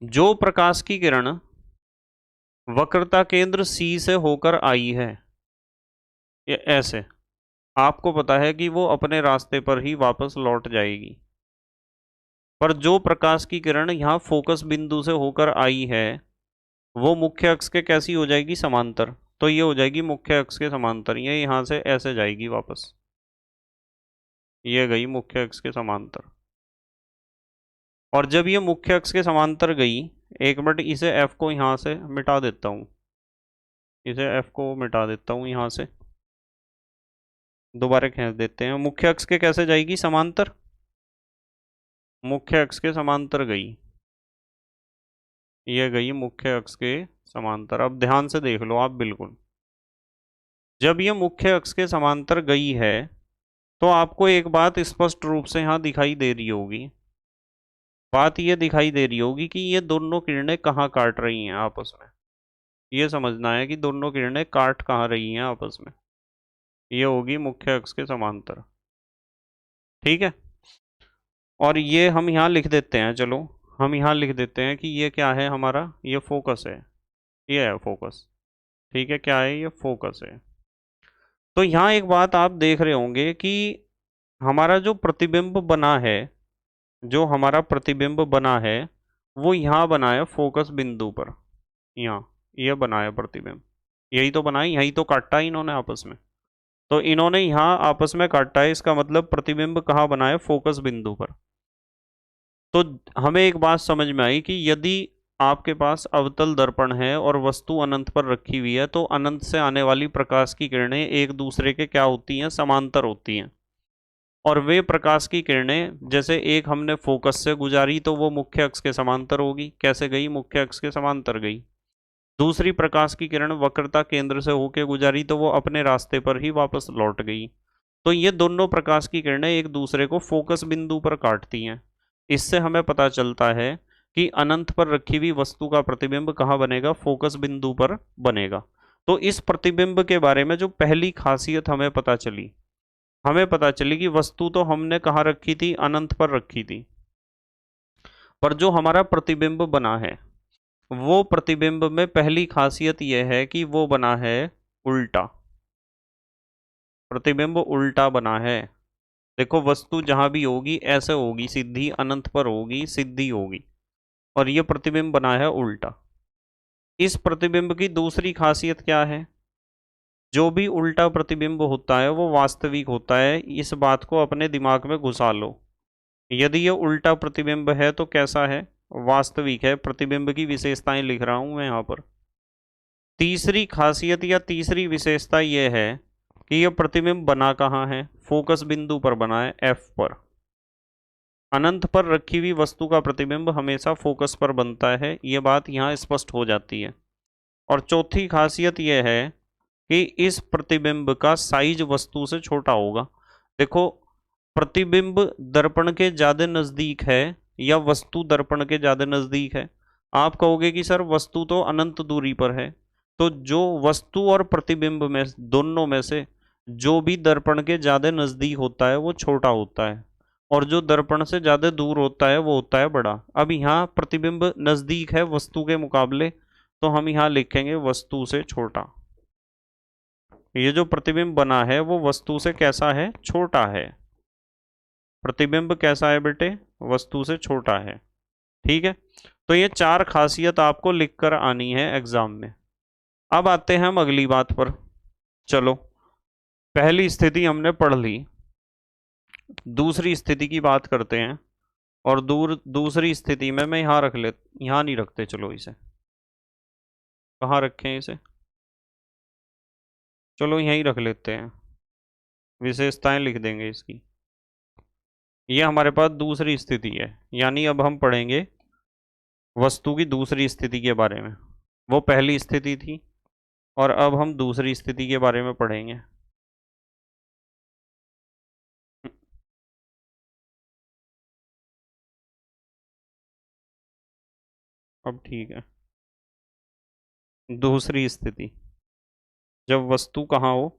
जो प्रकाश की किरण वक्रता केंद्र सी से होकर आई है, ये ऐसे, आपको पता है कि वो अपने रास्ते पर ही वापस लौट जाएगी। पर जो प्रकाश की किरण यहाँ फोकस बिंदु से होकर आई है वो मुख्य अक्ष के कैसी हो जाएगी, समांतर। तो ये हो जाएगी मुख्य अक्ष के समांतर, ये यहाँ से ऐसे जाएगी वापस, ये गई मुख्य अक्ष के समांतर। और जब ये मुख्य अक्ष के समांतर गई, एक मिनट इसे एफ को यहाँ से मिटा देता हूँ, इसे एफ को मिटा देता हूँ यहाँ से, दोबारा खींच देते हैं। मुख्य अक्ष के कैसे जाएगी, समांतर। मुख्य अक्ष के समांतर गई, ये गई मुख्य अक्ष के समांतर। अब ध्यान से देख लो आप, बिल्कुल जब ये मुख्य अक्ष के समांतर गई है तो आपको एक बात स्पष्ट रूप से यहाँ दिखाई दे रही होगी। बात ये दिखाई दे रही होगी कि ये दोनों किरणें कहाँ काट रही हैं आपस में। ये समझना है कि दोनों किरणें काट कहाँ रही हैं आपस में। ये होगी मुख्य अक्ष के समांतर। ठीक है। और ये हम यहाँ लिख देते हैं, चलो हम यहाँ लिख देते हैं कि ये क्या है हमारा, ये फोकस है, ये है फोकस। ठीक है, क्या है ये, फोकस है। तो यहाँ एक बात आप देख रहे होंगे कि हमारा जो प्रतिबिंब बना है, जो हमारा प्रतिबिंब बना है वो यहाँ बना है फोकस बिंदु पर। यहाँ ये बना है प्रतिबिंब, यही तो बना है, यही तो काटा है इन्होंने आपस में। तो इन्होंने यहाँ आपस में काटा है, इसका मतलब प्रतिबिंब कहाँ बना है, फोकस बिंदु पर। तो हमें एक बात समझ में आई कि यदि आपके पास अवतल दर्पण है और वस्तु अनंत पर रखी हुई है, तो अनंत से आने वाली प्रकाश की किरणें एक दूसरे के क्या होती हैं, समांतर होती हैं। और वे प्रकाश की किरणें जैसे एक हमने फोकस से गुजारी तो वो मुख्य अक्ष के समांतर होगी, कैसे गई, मुख्य अक्ष के समांतर गई। दूसरी प्रकाश की किरण वक्रता केंद्र से होकर गुजारी तो वो अपने रास्ते पर ही वापस लौट गई। तो ये दोनों प्रकाश की किरणें एक दूसरे को फोकस बिंदु पर काटती हैं। इससे हमें पता चलता है कि अनंत पर रखी हुई वस्तु का प्रतिबिंब कहाँ बनेगा, फोकस बिंदु पर बनेगा। तो इस प्रतिबिंब के बारे में जो पहली खासियत हमें पता चली कि वस्तु तो हमने कहाँ रखी थी, अनंत पर रखी थी, पर जो हमारा प्रतिबिंब बना है वो प्रतिबिंब में पहली खासियत यह है कि वो बना है उल्टा। प्रतिबिंब उल्टा बना है। देखो वस्तु जहां भी होगी ऐसे होगी, सीधी अनंत पर होगी, सीधी होगी, और ये प्रतिबिंब बना है उल्टा। इस प्रतिबिंब की दूसरी खासियत क्या है, जो भी उल्टा प्रतिबिंब होता है वो वास्तविक होता है। इस बात को अपने दिमाग में घुसा लो। यदि ये उल्टा प्रतिबिंब है तो कैसा है, वास्तविक है। प्रतिबिंब की विशेषताएं लिख रहा हूं मैं यहाँ पर। तीसरी खासियत या तीसरी विशेषता यह है कि यह प्रतिबिंब बना कहाँ है, फोकस बिंदु पर बना है, एफ पर। अनंत पर रखी हुई वस्तु का प्रतिबिंब हमेशा फोकस पर बनता है, यह बात यहाँ स्पष्ट हो जाती है। और चौथी खासियत यह है कि इस प्रतिबिंब का साइज वस्तु से छोटा होगा। देखो प्रतिबिंब दर्पण के ज्यादा नजदीक है या वस्तु दर्पण के ज्यादा नजदीक है। आप कहोगे कि सर वस्तु तो अनंत दूरी पर है, तो जो वस्तु और प्रतिबिंब में दोनों में से जो भी दर्पण के ज्यादा नजदीक होता है वो छोटा होता है, और जो दर्पण से ज्यादा दूर होता है वो होता है बड़ा। अब यहाँ प्रतिबिंब नजदीक है वस्तु के मुकाबले, तो हम यहाँ लिखेंगे वस्तु से छोटा। ये जो प्रतिबिंब बना है वो वस्तु से कैसा है, छोटा है। प्रतिबिंब कैसा है बेटे, वस्तु से छोटा है। ठीक है, तो ये चार खासियत आपको लिखकर आनी है एग्जाम में। अब आते हैं हम अगली बात पर। चलो पहली स्थिति हमने पढ़ ली, दूसरी स्थिति की बात करते हैं। और दूसरी स्थिति में मैं यहाँ रख ले, यहाँ नहीं रखते, चलो इसे कहाँ रखें इसे, चलो यहीं रख लेते हैं, विशेषताएं लिख देंगे इसकी। ये हमारे पास दूसरी स्थिति है, यानी अब हम पढ़ेंगे वस्तु की दूसरी स्थिति के बारे में। वो पहली स्थिति थी और अब हम दूसरी स्थिति के बारे में पढ़ेंगे। अब ठीक है, दूसरी स्थिति, जब वस्तु कहाँ हो,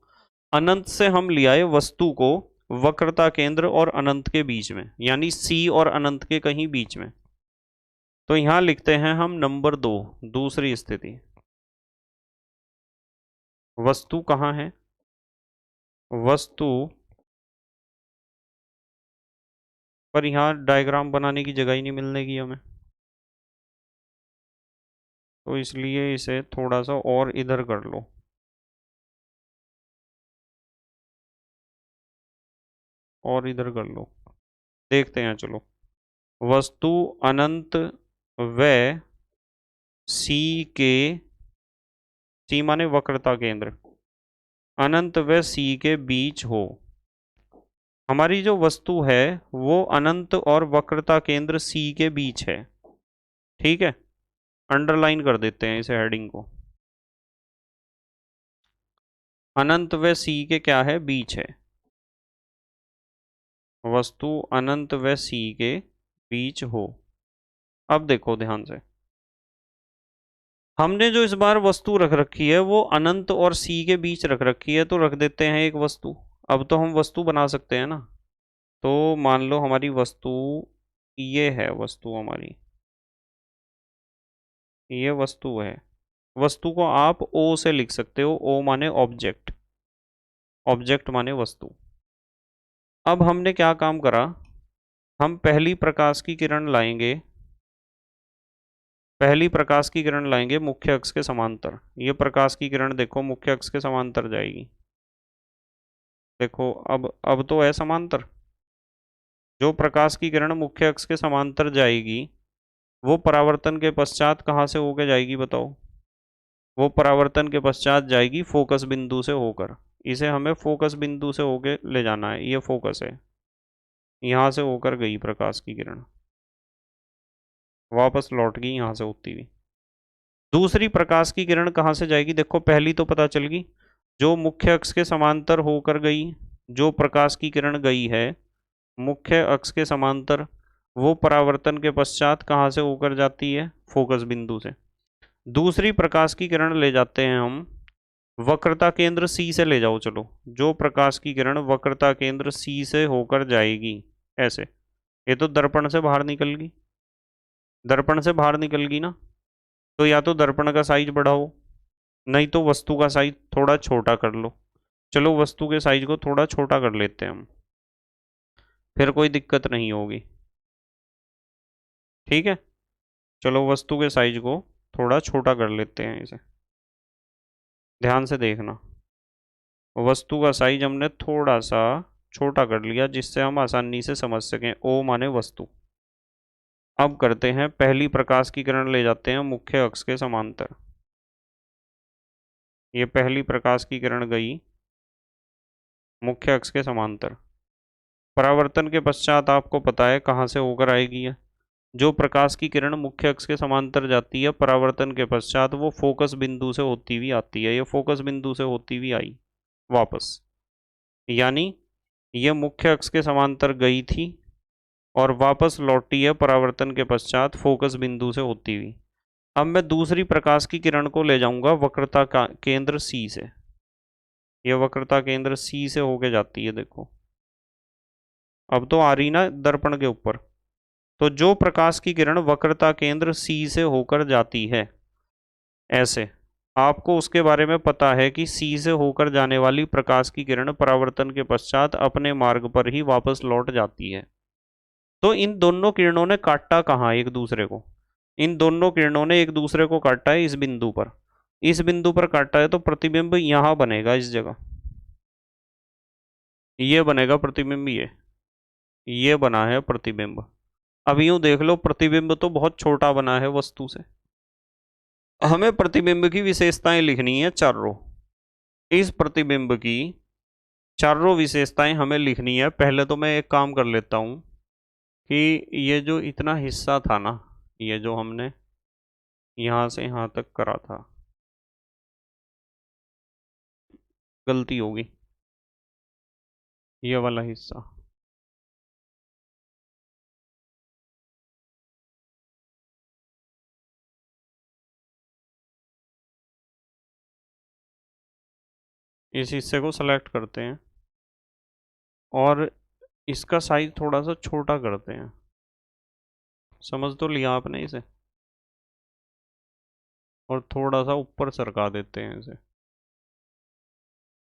अनंत से हम ले आए वस्तु को वक्रता केंद्र और अनंत के बीच में, यानी सी और अनंत के कहीं बीच में। तो यहां लिखते हैं हम नंबर 2, दूसरी स्थिति। वस्तु कहाँ है, वस्तु पर यहाँ डायग्राम बनाने की जगह ही नहीं मिलने की हमें, तो इसलिए इसे थोड़ा सा और इधर कर लो, और इधर कर लो। देखते हैं चलो, वस्तु अनंत व सी के, सी माने वक्रता केंद्र, अनंत व सी के बीच हो। हमारी जो वस्तु है वो अनंत और वक्रता केंद्र सी के बीच है। ठीक है, अंडरलाइन कर देते हैं इसे, हेडिंग को। अनंत व सी के क्या है, बीच है। वस्तु अनंत व सी के बीच हो। अब देखो ध्यान से, हमने जो इस बार वस्तु रख रखी है वो अनंत और सी के बीच रख रखी है, तो रख देते हैं एक वस्तु। अब तो हम वस्तु बना सकते हैं ना, तो मान लो हमारी वस्तु ये है वस्तु हमारी, ये वस्तु है। वस्तु को आप ओ से लिख सकते हो, ओ माने ऑब्जेक्ट, ऑब्जेक्ट माने वस्तु। अब हमने क्या काम करा, हम पहली प्रकाश की किरण लाएंगे, पहली प्रकाश की किरण लाएंगे मुख्य अक्ष के समांतर। ये प्रकाश की किरण देखो मुख्य अक्ष के समांतर जाएगी। देखो अब तो है समांतर। जो प्रकाश की किरण मुख्य अक्ष के समांतर जाएगी वो परावर्तन के पश्चात कहाँ से होकर जाएगी बताओ। वो परावर्तन के पश्चात जाएगी फोकस बिंदु से होकर। इसे हमें फोकस बिंदु से होके ले जाना है, ये फोकस है। यहाँ से होकर गई प्रकाश की किरण, वापस लौट गई यहाँ से होती हुई। दूसरी प्रकाश की किरण कहाँ से जाएगी, देखो पहली तो पता चल गई, जो मुख्य अक्ष के समांतर होकर गई, जो प्रकाश की किरण गई है मुख्य अक्ष के समांतर, वो परावर्तन के पश्चात कहाँ से होकर जाती है, फोकस बिंदु से। दूसरी प्रकाश की किरण ले जाते हैं हम वक्रता केंद्र सी से, ले जाओ चलो। जो प्रकाश की किरण वक्रता केंद्र सी से होकर जाएगी ऐसे, ये तो दर्पण से बाहर निकल गई, दर्पण से बाहर निकल गई ना, तो या तो दर्पण का साइज बढ़ाओ, नहीं तो वस्तु का साइज थोड़ा छोटा कर लो। चलो वस्तु के साइज को थोड़ा छोटा कर लेते हैं हम, फिर कोई दिक्कत नहीं होगी। ठीक है, चलो वस्तु के साइज को थोड़ा छोटा कर लेते हैं इसे। ध्यान से देखना, वस्तु का साइज हमने थोड़ा सा छोटा कर लिया जिससे हम आसानी से समझ सकें। ओ माने वस्तु। अब करते हैं, पहली प्रकाश की किरण ले जाते हैं मुख्य अक्ष के समांतर। ये पहली प्रकाश की किरण गई मुख्य अक्ष के समांतर। परावर्तन के पश्चात आपको पता है कहाँ से होकर आएगी है। जो प्रकाश की किरण मुख्य अक्ष के समांतर जाती है परावर्तन के पश्चात वो फोकस बिंदु से होती हुई आती है। ये फोकस बिंदु से होती हुई आई वापस, यानी ये मुख्य अक्ष के समांतर गई थी और वापस लौटी है परावर्तन के पश्चात फोकस बिंदु से होती हुई। अब मैं दूसरी प्रकाश की किरण को ले जाऊंगा वक्रता का केंद्र सी से। यह वक्रता केंद्र सी से होके जाती है, देखो अब तो आ रही ना दर्पण के ऊपर। तो जो प्रकाश की किरण वक्रता केंद्र सी से होकर जाती है ऐसे, आपको उसके बारे में पता है कि सी से होकर जाने वाली प्रकाश की किरण परावर्तन के पश्चात अपने मार्ग पर ही वापस लौट जाती है। तो इन दोनों किरणों ने काटा कहाँ एक दूसरे को, इन दोनों किरणों ने एक दूसरे को काटा है इस बिंदु पर। इस बिंदु पर काटा है तो प्रतिबिंब यहां बनेगा इस जगह, ये बनेगा प्रतिबिंब, ये बना है प्रतिबिंब। अब यूं देख लो प्रतिबिंब तो बहुत छोटा बना है वस्तु से। हमें प्रतिबिंब की विशेषताएं लिखनी है चारों। इस प्रतिबिंब की चारों विशेषताएं हमें लिखनी है। पहले तो मैं एक काम कर लेता हूं कि ये जो इतना हिस्सा था ना, ये जो हमने यहां से यहां तक करा था, गलती होगी, ये वाला हिस्सा इस हिस्से को सेलेक्ट करते हैं और इसका साइज थोड़ा सा छोटा करते हैं। समझ तो लिया आपने इसे, और थोड़ा सा ऊपर सरका देते हैं इसे।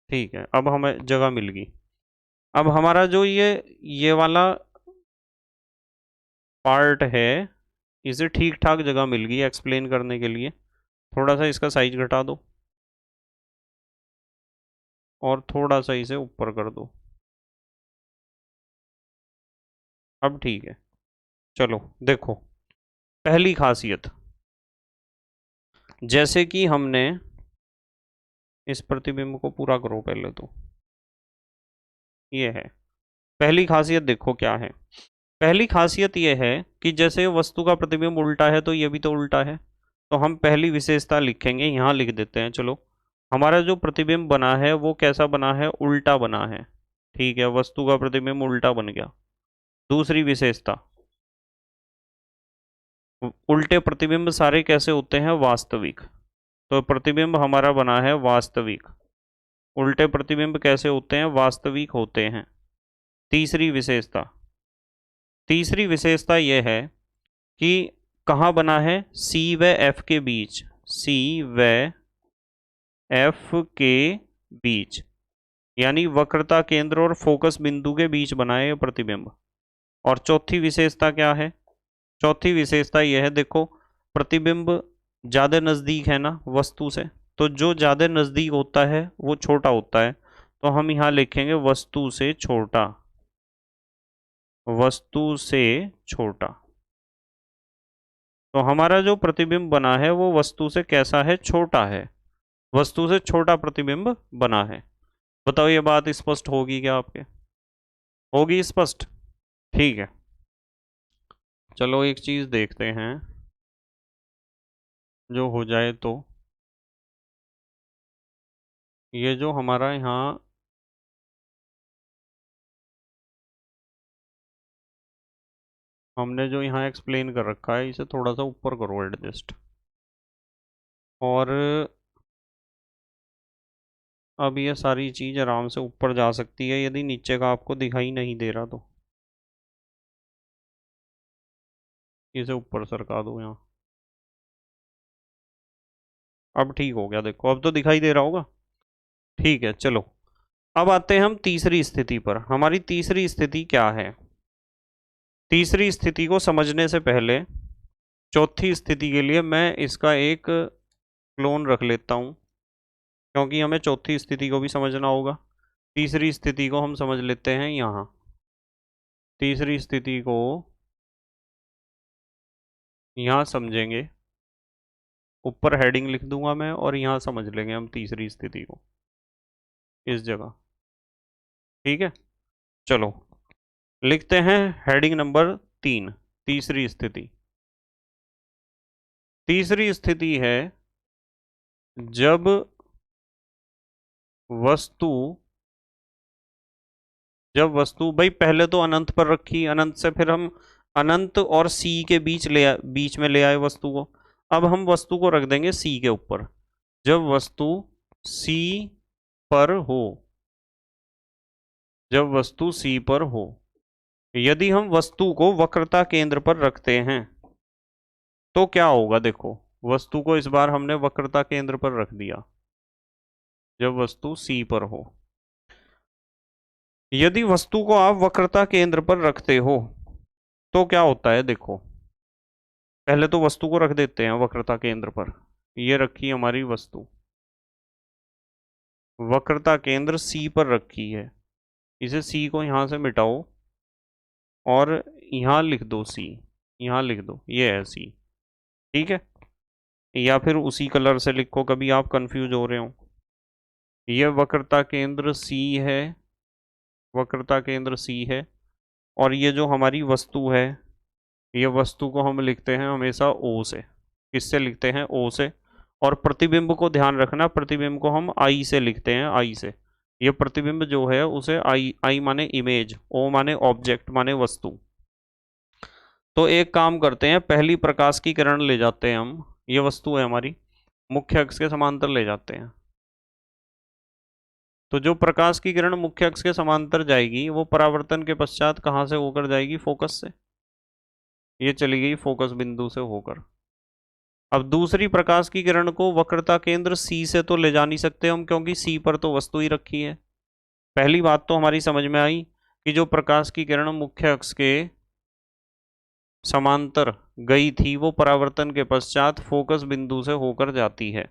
ठीक है, अब हमें जगह मिल गई। अब हमारा जो ये वाला पार्ट है इसे ठीक ठाक जगह मिल गई एक्सप्लेन करने के लिए। थोड़ा सा इसका साइज घटा दो और थोड़ा सा इसे ऊपर कर दो। अब ठीक है, चलो देखो पहली खासियत, जैसे कि हमने इस प्रतिबिंब को पूरा करो पहले तो, ये है पहली खासियत। देखो क्या है, पहली खासियत यह है कि जैसे वस्तु का प्रतिबिंब उल्टा है तो ये भी तो उल्टा है। तो हम पहली विशेषता लिखेंगे, यहाँ लिख देते हैं चलो। हमारा जो प्रतिबिंब बना है वो कैसा बना है, उल्टा बना है। ठीक है, वस्तु का प्रतिबिंब उल्टा बन गया। दूसरी विशेषता, उल्टे प्रतिबिंब सारे कैसे होते हैं, वास्तविक। तो प्रतिबिंब हमारा बना है वास्तविक। उल्टे प्रतिबिंब कैसे होते हैं, वास्तविक होते हैं। तीसरी विशेषता, तीसरी विशेषता यह है कि कहाँ बना है, सी व एफ के बीच, सी व एफ के बीच, यानी वक्रता केंद्र और फोकस बिंदु के बीच बना है ये प्रतिबिंब। और चौथी विशेषता क्या है, चौथी विशेषता यह है, देखो प्रतिबिंब ज्यादा नजदीक है ना वस्तु से, तो जो ज्यादा नजदीक होता है वो छोटा होता है, तो हम यहां लिखेंगे वस्तु से छोटा, वस्तु से छोटा। तो हमारा जो प्रतिबिंब बना है वो वस्तु से कैसा है, छोटा है, वस्तु से छोटा प्रतिबिंब बना है। बताओ ये बात स्पष्ट होगी क्या आपके, होगी स्पष्ट, ठीक है। चलो एक चीज देखते हैं जो हो जाए तो, ये जो हमारा यहाँ हमने जो यहाँ एक्सप्लेन कर रखा है इसे थोड़ा सा ऊपर करो एडजस्ट। और अब ये सारी चीज आराम से ऊपर जा सकती है यदि नीचे का आपको दिखाई नहीं दे रहा तो इसे ऊपर सरका दो यहाँ। अब ठीक हो गया, देखो अब तो दिखाई दे रहा होगा, ठीक है। चलो अब आते हैं हम तीसरी स्थिति पर। हमारी तीसरी स्थिति क्या है, तीसरी स्थिति को समझने से पहले चौथी स्थिति के लिए मैं इसका एक क्लोन रख लेता हूँ, क्योंकि हमें चौथी स्थिति को भी समझना होगा। तीसरी स्थिति को हम समझ लेते हैं यहाँ, तीसरी स्थिति को यहाँ समझेंगे, ऊपर हेडिंग लिख दूंगा मैं और यहाँ समझ लेंगे हम तीसरी स्थिति को इस जगह, ठीक है। चलो लिखते हैं हेडिंग नंबर 3, तीसरी स्थिति। तीसरी स्थिति है जब वस्तु, जब वस्तु भाई पहले तो अनंत पर रखी, अनंत से फिर हम अनंत और सी के बीच में ले आए वस्तु को। अब हम वस्तु को रख देंगे सी के ऊपर। जब वस्तु सी पर हो, जब वस्तु सी पर हो, यदि हम वस्तु को वक्रता केंद्र पर रखते हैं तो क्या होगा, देखो वस्तु को इस बार हमने वक्रता केंद्र पर रख दिया जब वस्तु सी पर हो। यदि वस्तु को आप वक्रता केंद्र पर रखते हो तो क्या होता है, देखो पहले तो वस्तु को रख देते हैं वक्रता केंद्र पर। ये रखी हमारी वस्तु, वक्रता केंद्र सी पर रखी है, इसे सी को यहां से मिटाओ और यहां लिख दो सी, यहां लिख दो ये है सी, ठीक है। या फिर उसी कलर से लिखो, कभी आप कंफ्यूज हो रहे हो। यह वक्रता केंद्र सी है, वक्रता केंद्र सी है, और ये जो हमारी वस्तु है, ये वस्तु को हम लिखते हैं हमेशा ओ से। किससे लिखते हैं, ओ से। और प्रतिबिंब को ध्यान रखना, प्रतिबिंब को हम आई से लिखते हैं, आई से। ये प्रतिबिंब जो है उसे आई, आई माने इमेज, ओ माने ऑब्जेक्ट माने वस्तु। तो एक काम करते हैं, पहली प्रकाश की किरण ले जाते हैं हम, ये वस्तु है हमारी, मुख्य अक्ष के समांतर ले जाते हैं। तो जो प्रकाश की किरण मुख्य अक्ष के समांतर जाएगी वो परावर्तन के पश्चात कहाँ से होकर जाएगी, फोकस से। ये चली गई फोकस बिंदु से होकर। अब दूसरी प्रकाश की किरण को वक्रता केंद्र सी से तो ले जा नहीं सकते हम, क्योंकि सी पर तो वस्तु ही रखी है। पहली बात तो हमारी समझ में आई कि जो प्रकाश की किरण मुख्य अक्ष के समांतर गई थी वो परावर्तन के पश्चात फोकस बिंदु से होकर जाती है।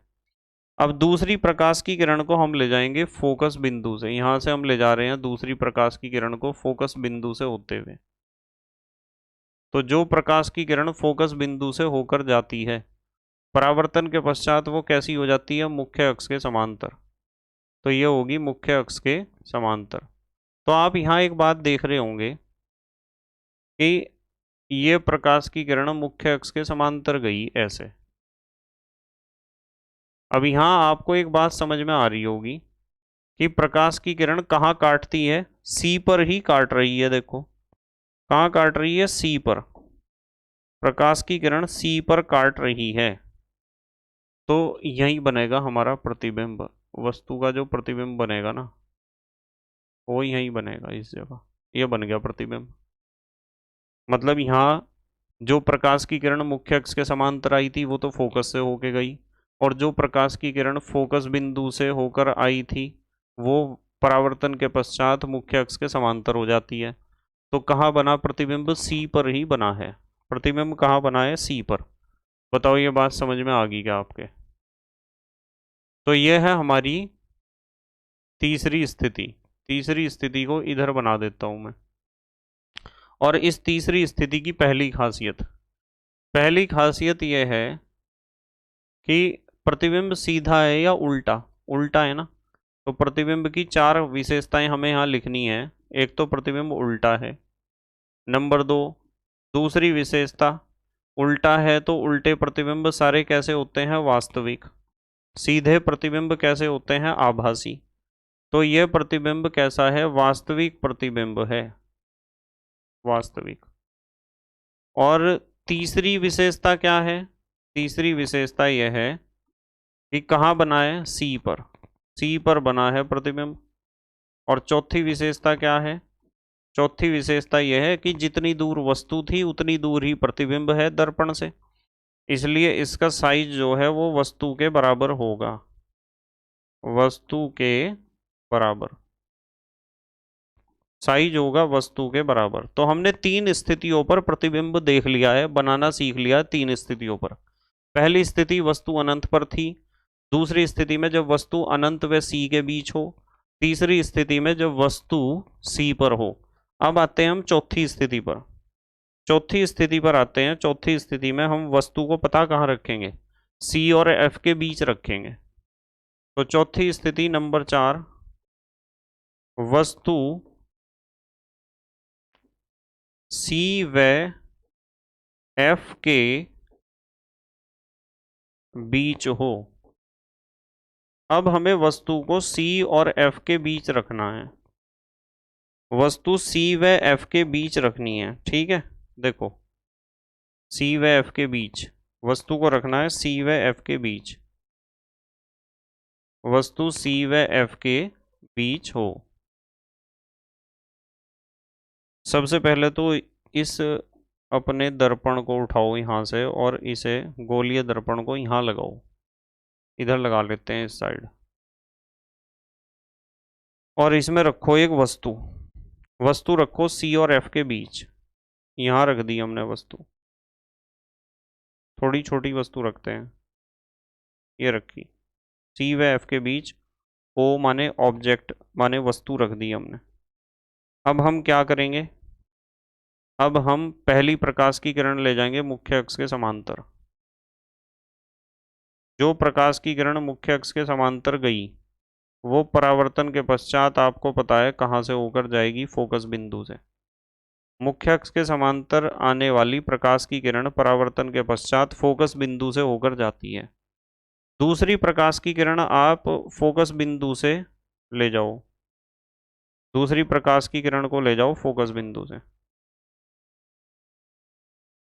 अब दूसरी प्रकाश की किरण को हम ले जाएंगे फोकस बिंदु से, यहां से हम ले जा रहे हैं दूसरी प्रकाश की किरण को फोकस बिंदु से होते हुए। तो जो प्रकाश की किरण फोकस बिंदु से होकर जाती है परावर्तन के पश्चात वो कैसी हो जाती है, मुख्य अक्ष के समांतर। तो ये होगी मुख्य अक्ष के समांतर। तो आप यहाँ एक बात देख रहे होंगे कि ये प्रकाश की किरण मुख्य अक्ष के समांतर गई ऐसे। अब यहाँ आपको एक बात समझ में आ रही होगी कि प्रकाश की किरण कहाँ काटती है, सी पर ही काट रही है। देखो कहाँ काट रही है, सी पर। प्रकाश की किरण सी पर काट रही है, तो यही बनेगा हमारा प्रतिबिंब। वस्तु का जो प्रतिबिंब बनेगा ना वो यही बनेगा इस जगह, ये बन गया प्रतिबिंब। मतलब यहाँ जो प्रकाश की किरण मुख्य अक्ष के समांतर आई थी वो तो फोकस से होके गई, और जो प्रकाश की किरण फोकस बिंदु से होकर आई थी वो परावर्तन के पश्चात मुख्य अक्ष के समांतर हो जाती है। तो कहाँ बना प्रतिबिंब? सी पर ही बना है। प्रतिबिंब कहाँ बना है? सी पर। बताओ ये बात समझ में आ गई क्या आपके? तो ये है हमारी तीसरी स्थिति। तीसरी स्थिति को इधर बना देता हूं मैं। और इस तीसरी स्थिति की पहली खासियत यह है कि प्रतिबिंब सीधा है या उल्टा? उल्टा है ना। तो प्रतिबिंब की चार विशेषताएं हमें यहाँ लिखनी है। एक तो प्रतिबिंब उल्टा है। नंबर दो, दूसरी विशेषता, उल्टा है तो उल्टे प्रतिबिंब सारे कैसे होते हैं? वास्तविक। सीधे प्रतिबिंब कैसे होते हैं? आभासी। तो यह प्रतिबिंब कैसा है? वास्तविक प्रतिबिंब है। वास्तविक। और तीसरी विशेषता क्या है? तीसरी विशेषता यह है कि कहाँ बना है? सी पर। सी पर बना है प्रतिबिंब। और चौथी विशेषता क्या है? चौथी विशेषता यह है कि जितनी दूर वस्तु थी उतनी दूर ही प्रतिबिंब है दर्पण से, इसलिए इसका साइज जो है वो वस्तु के बराबर होगा। वस्तु के बराबर साइज होगा, वस्तु के बराबर। तो हमने तीन स्थितियों पर प्रतिबिंब देख लिया है, बनाना सीख लिया तीन स्थितियों पर। पहली स्थिति वस्तु अनंत पर थी। दूसरी स्थिति में जब वस्तु अनंत व सी के बीच हो। तीसरी स्थिति में जब वस्तु सी पर हो। अब आते हैं हम चौथी स्थिति पर। चौथी स्थिति पर आते हैं। चौथी स्थिति में हम वस्तु को पता कहाँ रखेंगे? सी और एफ के बीच रखेंगे। तो चौथी स्थिति नंबर 4, वस्तु सी व एफ के बीच हो। अब हमें वस्तु को सी और एफ के बीच रखना है। वस्तु सी व एफ के बीच रखनी है, ठीक है। देखो, सी व एफ के बीच वस्तु को रखना है, सी व एफ के बीच। वस्तु सी व एफ के बीच हो। सबसे पहले तो इस अपने दर्पण को उठाओ यहाँ से और इसे गोलीय दर्पण को यहाँ लगाओ। इधर लगा लेते हैं इस साइड। और इसमें रखो एक वस्तु। वस्तु रखो सी और एफ के बीच। यहाँ रख दी हमने वस्तु। थोड़ी छोटी वस्तु रखते हैं। ये रखी सी व एफ के बीच। ओ माने ऑब्जेक्ट माने वस्तु रख दी हमने। अब हम क्या करेंगे? अब हम पहली प्रकाश की किरण ले जाएंगे मुख्य अक्ष के समांतर। जो प्रकाश की किरण मुख्य अक्ष के समांतर गई वो परावर्तन के पश्चात आपको पता है कहाँ से होकर जाएगी? फोकस बिंदु से। मुख्य अक्ष के समांतर आने वाली प्रकाश की किरण परावर्तन के पश्चात फोकस बिंदु से होकर जाती है। दूसरी प्रकाश की किरण आप फोकस बिंदु से ले जाओ। दूसरी प्रकाश की किरण को ले जाओ फोकस बिंदु से।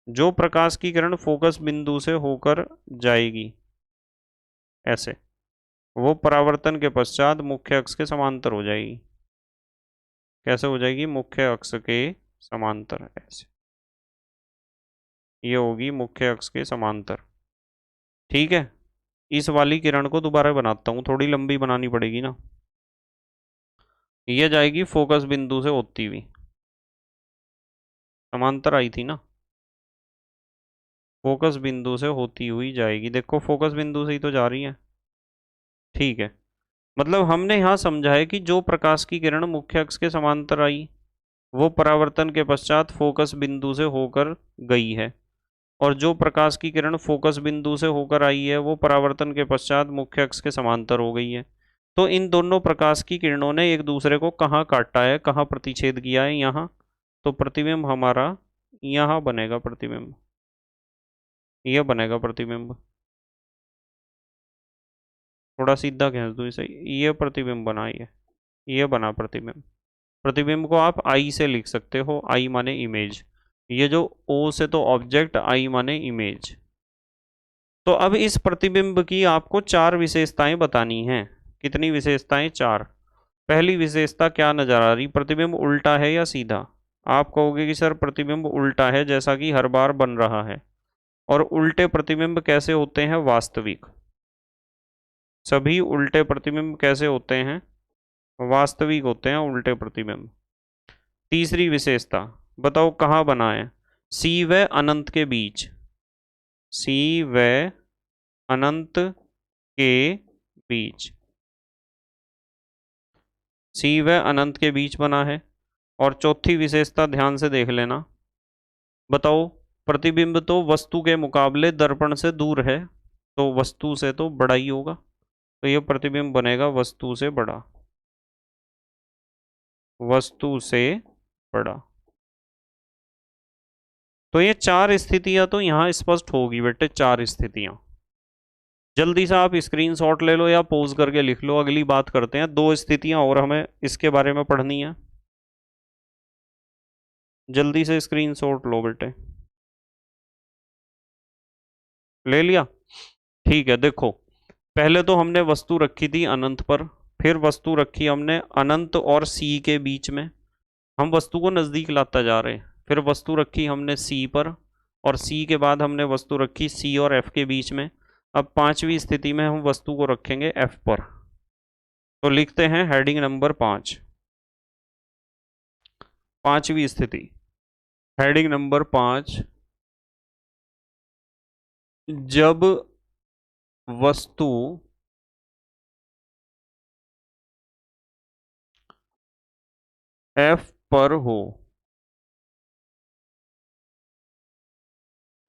जो प्रकाश की किरण फोकस बिंदु से होकर जाएगी ऐसे, वो परावर्तन के पश्चात मुख्य अक्ष के समांतर हो जाएगी। कैसे हो जाएगी? मुख्य अक्ष के समांतर। ऐसे ये होगी मुख्य अक्ष के समांतर, ठीक है। इस वाली किरण को दोबारा बनाता हूँ, थोड़ी लंबी बनानी पड़ेगी ना। ये जाएगी फोकस बिंदु से होती हुई, समांतर आई थी ना, फोकस बिंदु से होती हुई जाएगी। देखो फोकस बिंदु से ही तो जा रही है, ठीक है। मतलब हमने यहाँ समझा है कि जो प्रकाश की किरण मुख्य अक्ष के समांतर आई वो परावर्तन के पश्चात फोकस बिंदु से होकर गई है, और जो प्रकाश की किरण फोकस बिंदु से होकर आई है वो परावर्तन के पश्चात मुख्य अक्ष के समांतर हो गई है। तो इन दोनों प्रकाश की किरणों ने एक दूसरे को कहाँ काटा है? कहाँ प्रतिच्छेद किया है? यहाँ। तो प्रतिबिंब हमारा यहाँ बनेगा। प्रतिबिंब यह बनेगा प्रतिबिंब। थोड़ा सीधा खींच दो इसे। ये प्रतिबिंब बना, ये बना प्रतिबिंब। प्रतिबिंब को आप आई से लिख सकते हो। आई माने इमेज। ये जो ओ से तो ऑब्जेक्ट, आई माने इमेज। तो अब इस प्रतिबिंब की आपको चार विशेषताएं बतानी हैं। कितनी विशेषताएं? चार। पहली विशेषता क्या नजर आ रही? प्रतिबिंब उल्टा है या सीधा? आप कहोगे कि सर प्रतिबिंब उल्टा है जैसा कि हर बार बन रहा है। और उल्टे प्रतिबिंब कैसे होते हैं? वास्तविक। सभी उल्टे प्रतिबिंब कैसे होते हैं? वास्तविक होते हैं उल्टे प्रतिबिंब। तीसरी विशेषता बताओ कहाँ बना है? सी व अनंत के बीच। सी व अनंत के बीच। सी व अनंत के बीच बना है। और चौथी विशेषता ध्यान से देख लेना। बताओ प्रतिबिंब तो वस्तु के मुकाबले दर्पण से दूर है, तो वस्तु से तो बड़ा ही होगा, तो ये प्रतिबिंब बनेगा वस्तु से बड़ा। वस्तु से बड़ा। तो ये चार स्थितियां तो यहाँ स्पष्ट होगी बेटे, चार स्थितियां। जल्दी से आप स्क्रीनशॉट ले लो या पोज करके लिख लो, अगली बात करते हैं। दो स्थितियां और हमें इसके बारे में पढ़नी है। जल्दी से स्क्रीनशॉट लो बेटे। ले लिया? ठीक है, देखो पहले तो हमने वस्तु रखी थी अनंत पर, फिर वस्तु रखी हमने अनंत और सी के बीच में। हम वस्तु को नजदीक लाता जा रहे हैं। फिर वस्तु रखी हमने सी पर, और सी के बाद हमने वस्तु रखी सी और एफ के बीच में। अब पांचवी स्थिति में हम वस्तु को रखेंगे एफ पर। तो लिखते हैं हेडिंग नंबर 5। पांचवी स्थिति, हेडिंग नंबर 5। जब वस्तु एफ पर हो।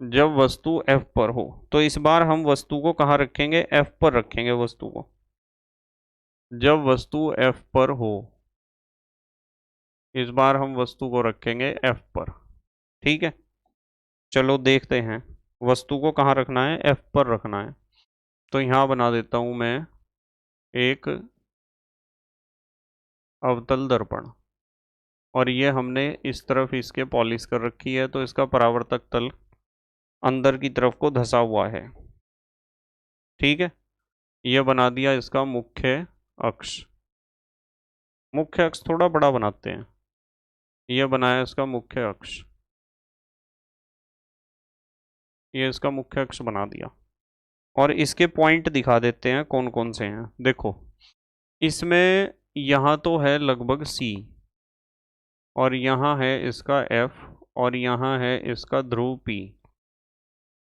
जब वस्तु एफ पर हो, तो इस बार हम वस्तु को कहाँ रखेंगे? एफ पर रखेंगे वस्तु को। जब वस्तु एफ पर हो, इस बार हम वस्तु को रखेंगे एफ पर। ठीक है, चलो देखते हैं वस्तु को कहाँ रखना है। एफ पर रखना है। तो यहां बना देता हूं मैं एक अवतल दर्पण, और ये हमने इस तरफ इसके पॉलिश कर रखी है, तो इसका परावर्तक तल अंदर की तरफ को धंसा हुआ है। ठीक है, ये बना दिया इसका मुख्य अक्ष। मुख्य अक्ष थोड़ा बड़ा बनाते हैं। ये बनाया इसका मुख्य अक्ष। ये इसका मुख्य अक्ष बना दिया। और इसके पॉइंट दिखा देते हैं कौन कौन से हैं। देखो इसमें यहाँ तो है लगभग सी, और यहाँ है इसका एफ, और यहाँ है इसका ध्रुव पी।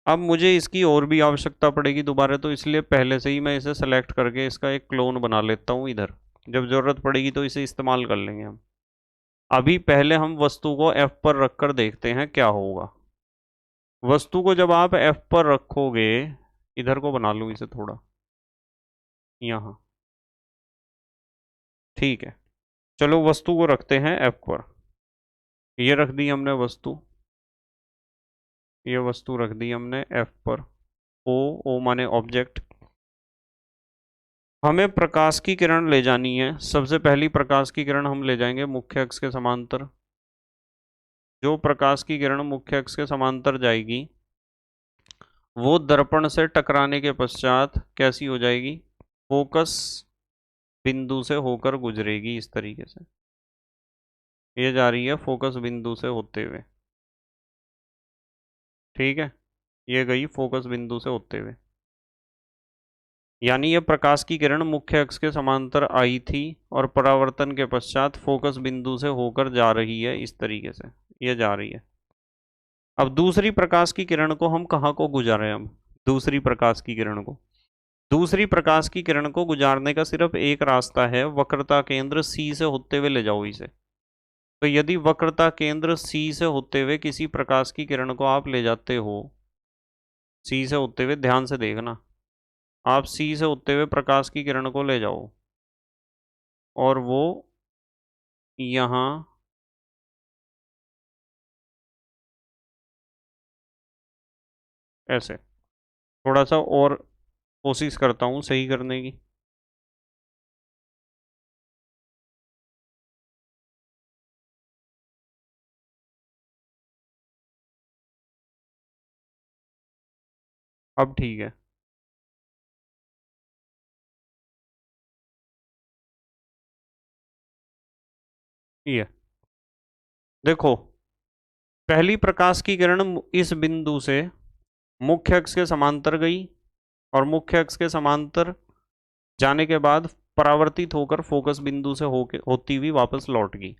अब मुझे इसकी और भी आवश्यकता पड़ेगी दोबारा, तो इसलिए पहले से ही मैं इसे सेलेक्ट करके इसका एक क्लोन बना लेता हूँ इधर। जब जरूरत पड़ेगी तो इसे इस्तेमाल कर लेंगे हम। अभी पहले हम वस्तु को एफ पर रखकर देखते हैं क्या होगा। वस्तु को जब आप एफ पर रखोगे, इधर को बना लूँ इसे थोड़ा, यहाँ। ठीक है, चलो वस्तु को रखते हैं एफ पर। ये रख दी हमने वस्तु। ये वस्तु रख दी हमने एफ पर। ओ, ओ माने ऑब्जेक्ट। हमें प्रकाश की किरण ले जानी है। सबसे पहली प्रकाश की किरण हम ले जाएंगे मुख्य अक्ष के समांतर। जो प्रकाश की किरण मुख्य अक्ष के समांतर जाएगी, वो दर्पण से टकराने के पश्चात कैसी हो जाएगी? फोकस बिंदु से होकर गुजरेगी इस तरीके से। ये जा रही है फोकस बिंदु से होते हुए। ठीक है, ये गई फोकस बिंदु से होते हुए। यानी ये प्रकाश की किरण मुख्य अक्ष के समांतर आई थी, और परावर्तन के पश्चात फोकस बिंदु से होकर जा रही है इस तरीके से। ये जा रही है। अब दूसरी प्रकाश की किरण को हम कहाँ को गुजारें? हम दूसरी प्रकाश की किरण को, दूसरी प्रकाश की किरण को गुजारने का सिर्फ एक रास्ता है। वक्रता केंद्र सी से होते हुए ले जाओ इसे। तो यदि वक्रता केंद्र सी से होते हुए किसी प्रकाश की किरण को आप ले जाते हो, सी से होते हुए, ध्यान से देखना, आप सी से होते हुए प्रकाश की किरण को ले जाओ, और वो यहाँ ऐसे, थोड़ा सा और कोशिश करता हूँ सही करने की। अब ठीक है। ये देखो पहली प्रकाश की किरण इस बिंदु से मुख्य अक्ष के समांतर गई और मुख्य अक्ष के समांतर जाने के बाद परावर्तित होकर फोकस बिंदु से होती हुई वापस लौट गई।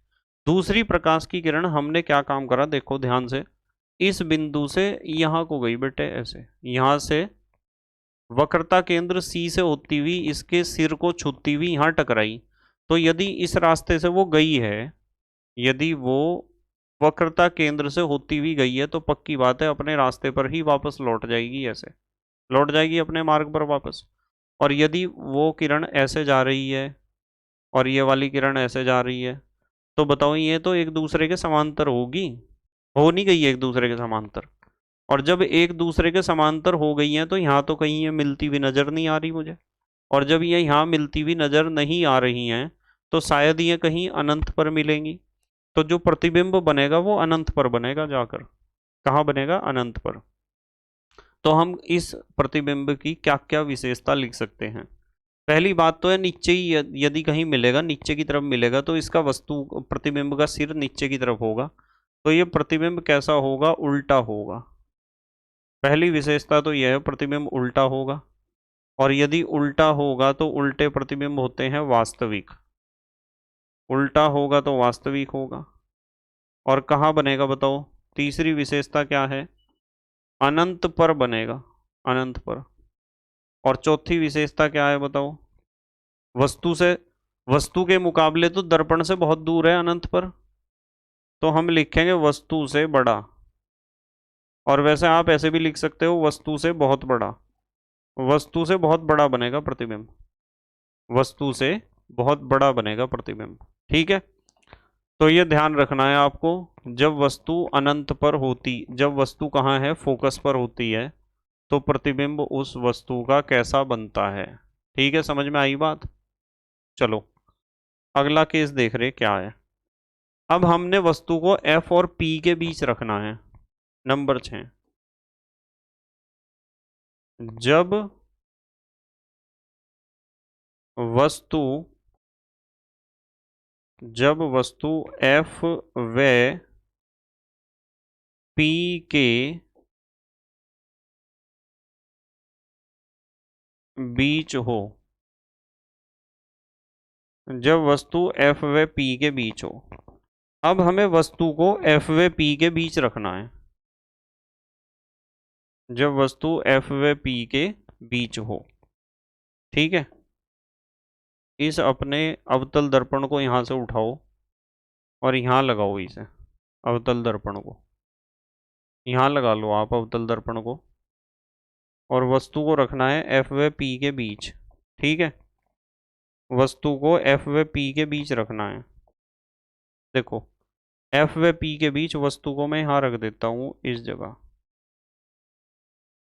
दूसरी प्रकाश की किरण हमने क्या काम करा, देखो ध्यान से, इस बिंदु से यहां को गई बेटे, ऐसे यहां से वक्रता केंद्र सी से होती हुई इसके सिर को छूती हुई यहां टकराई। तो यदि इस रास्ते से वो गई है, यदि वो वक्रता केंद्र से होती हुई गई है, तो पक्की बात है अपने रास्ते पर ही वापस लौट जाएगी, ऐसे लौट जाएगी अपने मार्ग पर वापस। और यदि वो किरण ऐसे जा रही है और ये वाली किरण ऐसे जा रही है, तो बताओ ये तो एक दूसरे के समांतर होगी, हो नहीं गई एक दूसरे के समांतर। और जब एक दूसरे के समांतर हो गई हैं तो यहाँ तो कहीं ये मिलती हुई नजर नहीं आ रही मुझे, और जब ये यहाँ मिलती हुई नजर नहीं आ रही हैं तो शायद ये कहीं अनंत पर मिलेंगी। तो जो प्रतिबिंब बनेगा वो अनंत पर बनेगा, जाकर कहाँ बनेगा, अनंत पर। तो हम इस प्रतिबिंब की क्या क्या विशेषता लिख सकते हैं। पहली बात तो है नीचे ही यदि कहीं मिलेगा, नीचे की तरफ मिलेगा, तो इसका वस्तु प्रतिबिंब का सिर नीचे की तरफ होगा, तो ये प्रतिबिंब कैसा होगा, उल्टा होगा। पहली विशेषता तो यह है प्रतिबिंब उल्टा होगा। और यदि उल्टा होगा तो उल्टे प्रतिबिंब होते हैं वास्तविक, उल्टा होगा तो वास्तविक होगा। और कहाँ बनेगा बताओ, तीसरी विशेषता क्या है, अनंत पर बनेगा, अनंत पर। और चौथी विशेषता क्या है बताओ, वस्तु से, वस्तु के मुकाबले तो दर्पण से बहुत दूर है अनंत पर, तो हम लिखेंगे वस्तु से बड़ा। और वैसे आप ऐसे भी लिख सकते हो वस्तु से बहुत बड़ा, वस्तु से बहुत बड़ा बनेगा प्रतिबिंब, वस्तु से बहुत बड़ा बनेगा प्रतिबिंब। ठीक है, तो ये ध्यान रखना है आपको, जब वस्तु अनंत पर होती, जब वस्तु कहाँ है, फोकस पर होती है, तो प्रतिबिंब उस वस्तु का कैसा बनता है। ठीक है, समझ में आई बात। चलो अगला केस देख रहे क्या है। अब हमने वस्तु को F और P के बीच रखना है। नंबर 6, जब वस्तु, जब वस्तु F व P के बीच हो, जब वस्तु F व P के बीच हो। अब हमें वस्तु को F व P के बीच रखना है, जब वस्तु F व P के बीच हो। ठीक है, इस अपने अवतल दर्पण को यहाँ से उठाओ और यहाँ लगाओ इसे, अवतल दर्पण को यहाँ लगा लो आप, अवतल दर्पण को, और वस्तु को रखना है F व P के बीच। ठीक है, वस्तु को F व P के बीच रखना है। देखो F व P के बीच वस्तु को मैं यहाँ रख देता हूँ, इस जगह,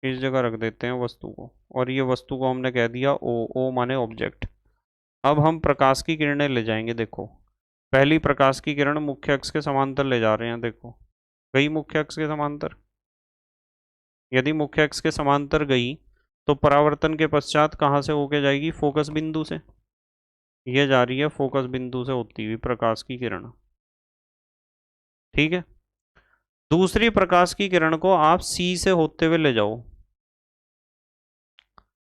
इस जगह रख देते हैं वस्तु को, और ये वस्तु को हमने कह दिया O, O माने ऑब्जेक्ट। अब हम प्रकाश की किरणें ले जाएंगे। देखो पहली प्रकाश की किरण मुख्य अक्ष के समांतर ले जा रहे हैं, देखो गई मुख्य अक्ष के समांतर। यदि मुख्य अक्ष के समांतर गई तो परावर्तन के पश्चात कहाँ से होके जाएगी, फोकस बिंदु से। ये जा रही है फोकस बिंदु से होती हुई प्रकाश की किरण। ठीक है, दूसरी प्रकाश की किरण को आप सी से होते हुए ले जाओ,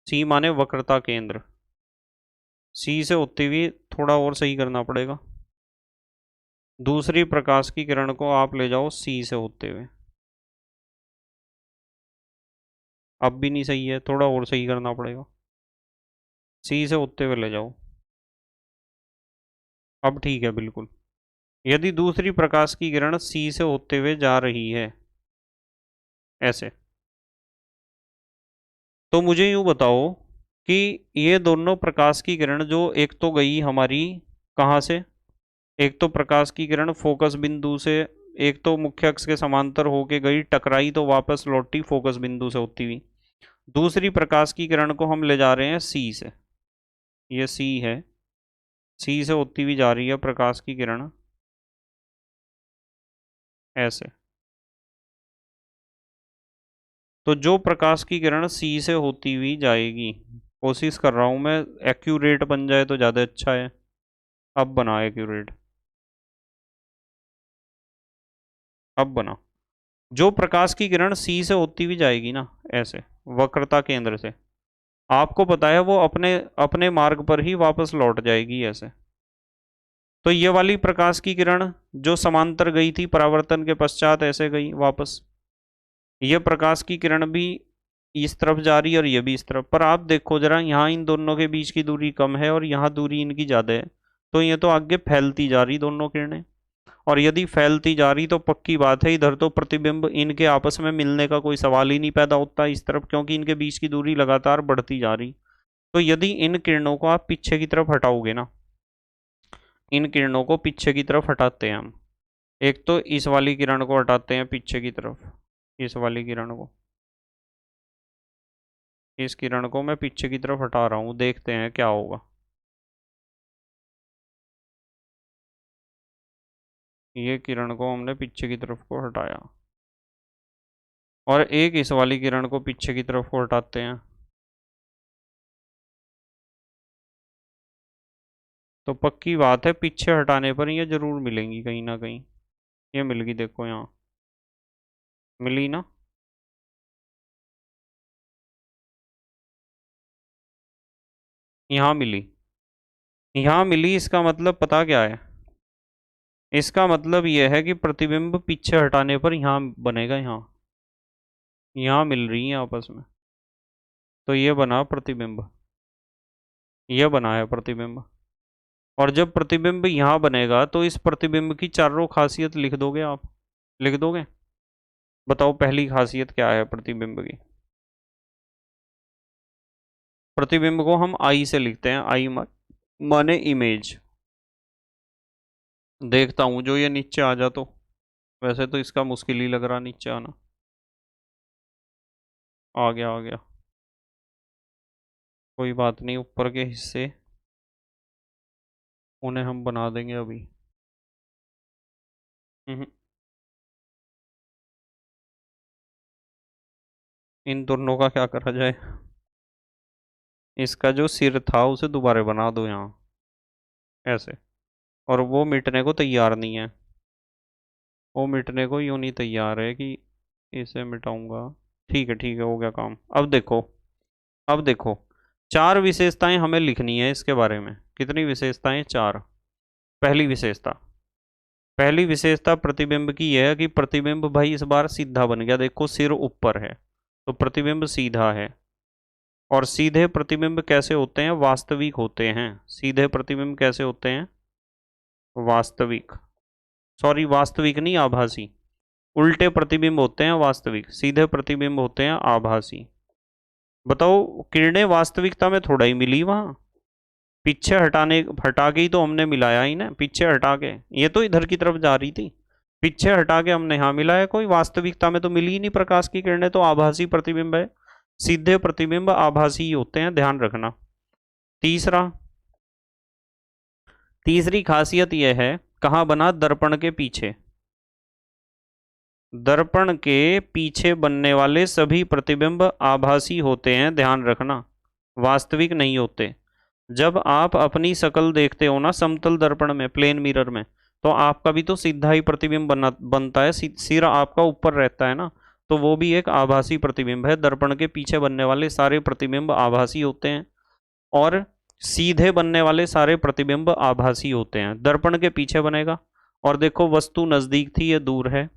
सी माने वक्रता केंद्र, सी से होती हुई, थोड़ा और सही करना पड़ेगा, दूसरी प्रकाश की किरण को आप ले जाओ सी से होते हुए। अब भी नहीं सही है, थोड़ा और सही करना पड़ेगा, सी से होते हुए ले जाओ। अब ठीक है बिल्कुल। यदि दूसरी प्रकाश की किरण सी से होते हुए जा रही है ऐसे, तो मुझे यूं बताओ कि ये दोनों प्रकाश की किरण जो एक तो गई हमारी कहाँ से, एक तो प्रकाश की किरण फोकस बिंदु से, एक तो मुख्य अक्ष के समांतर होके गई, टकराई तो वापस लौटी फोकस बिंदु से होती हुई। दूसरी प्रकाश की किरण को हम ले जा रहे हैं सी से, ये सी है, सी से होती हुई जा रही है प्रकाश की किरण ऐसे। तो जो प्रकाश की किरण सी से होती हुई जाएगी, कोशिश कर रहा हूं मैं एक्यूरेट बन जाए तो ज़्यादा अच्छा है। अब बना एक्यूरेट, अब बना, जो प्रकाश की किरण सी से होती हुई जाएगी ना, ऐसे वक्रता केंद्र से, आपको पता है वो अपने अपने मार्ग पर ही वापस लौट जाएगी ऐसे। तो ये वाली प्रकाश की किरण जो समांतर गई थी परावर्तन के पश्चात ऐसे गई वापस, ये प्रकाश की किरण भी इस तरफ जा रही है और ये भी इस तरफ। पर आप देखो जरा, यहाँ इन दोनों के बीच की दूरी कम है और यहाँ दूरी इनकी ज्यादा है, तो ये तो आगे फैलती जा रही दोनों किरणें। और यदि फैलती जा रही तो पक्की बात है इधर तो प्रतिबिंब इनके आपस में मिलने का कोई सवाल ही नहीं पैदा होता इस तरफ, क्योंकि इनके बीच की दूरी लगातार बढ़ती जा रही। तो यदि इन किरणों को आप पीछे की तरफ हटाओगे ना, इन किरणों को पीछे की तरफ हटाते हैं हम, एक तो इस वाली किरण को हटाते हैं पीछे की तरफ, इस वाली किरण को, इस किरण को मैं पीछे की तरफ हटा रहा हूँ, देखते हैं क्या होगा। ये किरण को हमने पीछे की तरफ को हटाया और एक इस वाली किरण को पीछे की तरफ को हटाते हैं, तो पक्की बात है पीछे हटाने पर ये जरूर मिलेंगी कहीं ना कहीं। ये मिल गई, देखो यहाँ मिली ना। यहाँ मिली, यहाँ मिली, इसका मतलब पता क्या है? इसका मतलब यह है कि प्रतिबिंब पीछे हटाने पर यहाँ बनेगा, यहाँ मिल रही है आपस में, तो ये बना प्रतिबिंब, ये बना है प्रतिबिंब। और जब प्रतिबिंब यहाँ बनेगा तो इस प्रतिबिंब की चारों खासियत लिख दोगे आप, लिख दोगे? बताओ पहली खासियत क्या है प्रतिबिंब की? प्रतिबिंब को हम आई से लिखते हैं, आई माने इमेज। देखता हूँ जो ये नीचे आ जा, तो वैसे तो इसका मुश्किल ही लग रहा नीचे आना। आ गया आ गया, कोई बात नहीं, ऊपर के हिस्से उन्हें हम बना देंगे अभी। हम्म, इन दोनों का क्या करा जाए? इसका जो सिर था उसे दोबारा बना दो यहाँ ऐसे, और वो मिटने को तैयार नहीं है, वो मिटने को यूं नहीं तैयार है कि इसे मिटाऊंगा। ठीक है, हो गया काम। अब देखो, अब देखो, चार विशेषताएं हमें लिखनी है इसके बारे में। कितनी विशेषताएं? चार। पहली विशेषता, पहली विशेषता प्रतिबिंब की यह है कि प्रतिबिंब भाई इस बार सीधा बन गया, देखो सिर ऊपर है तो प्रतिबिंब सीधा है। और सीधे प्रतिबिंब कैसे होते हैं? वास्तविक होते हैं। सीधे प्रतिबिंब कैसे होते हैं? वास्तविक, सॉरी वास्तविक नहीं, आभासी। उल्टे प्रतिबिंब होते हैं वास्तविक, सीधे प्रतिबिंब होते हैं आभासी। बताओ, किरणें वास्तविकता में थोड़ा ही मिली वहां, पीछे हटा के ही तो हमने मिलाया ही ना, पीछे हटा के, ये तो इधर की तरफ जा रही थी, पीछे हटा के हमने यहाँ मिलाया, कोई वास्तविकता में तो मिली ही नहीं प्रकाश की किरणें, तो आभासी प्रतिबिंब है। सीधे प्रतिबिंब आभासी ही होते हैं, ध्यान रखना। तीसरा, तीसरी खासियत यह है, कहाँ बना? दर्पण के पीछे। दर्पण के पीछे बनने वाले सभी प्रतिबिंब आभासी होते हैं, ध्यान रखना, वास्तविक नहीं होते। जब आप अपनी शक्ल देखते हो ना समतल दर्पण में, प्लेन मिरर में, तो आपका भी तो सीधा ही प्रतिबिंब बनता है, सिर आपका ऊपर रहता है ना, तो वो भी एक आभासी प्रतिबिंब है। दर्पण के पीछे बनने वाले सारे प्रतिबिंब आभासी होते हैं और सीधे बनने वाले सारे प्रतिबिंब आभासी होते हैं। दर्पण के पीछे बनेगा और देखो वस्तु नजदीक थी, ये दूर है,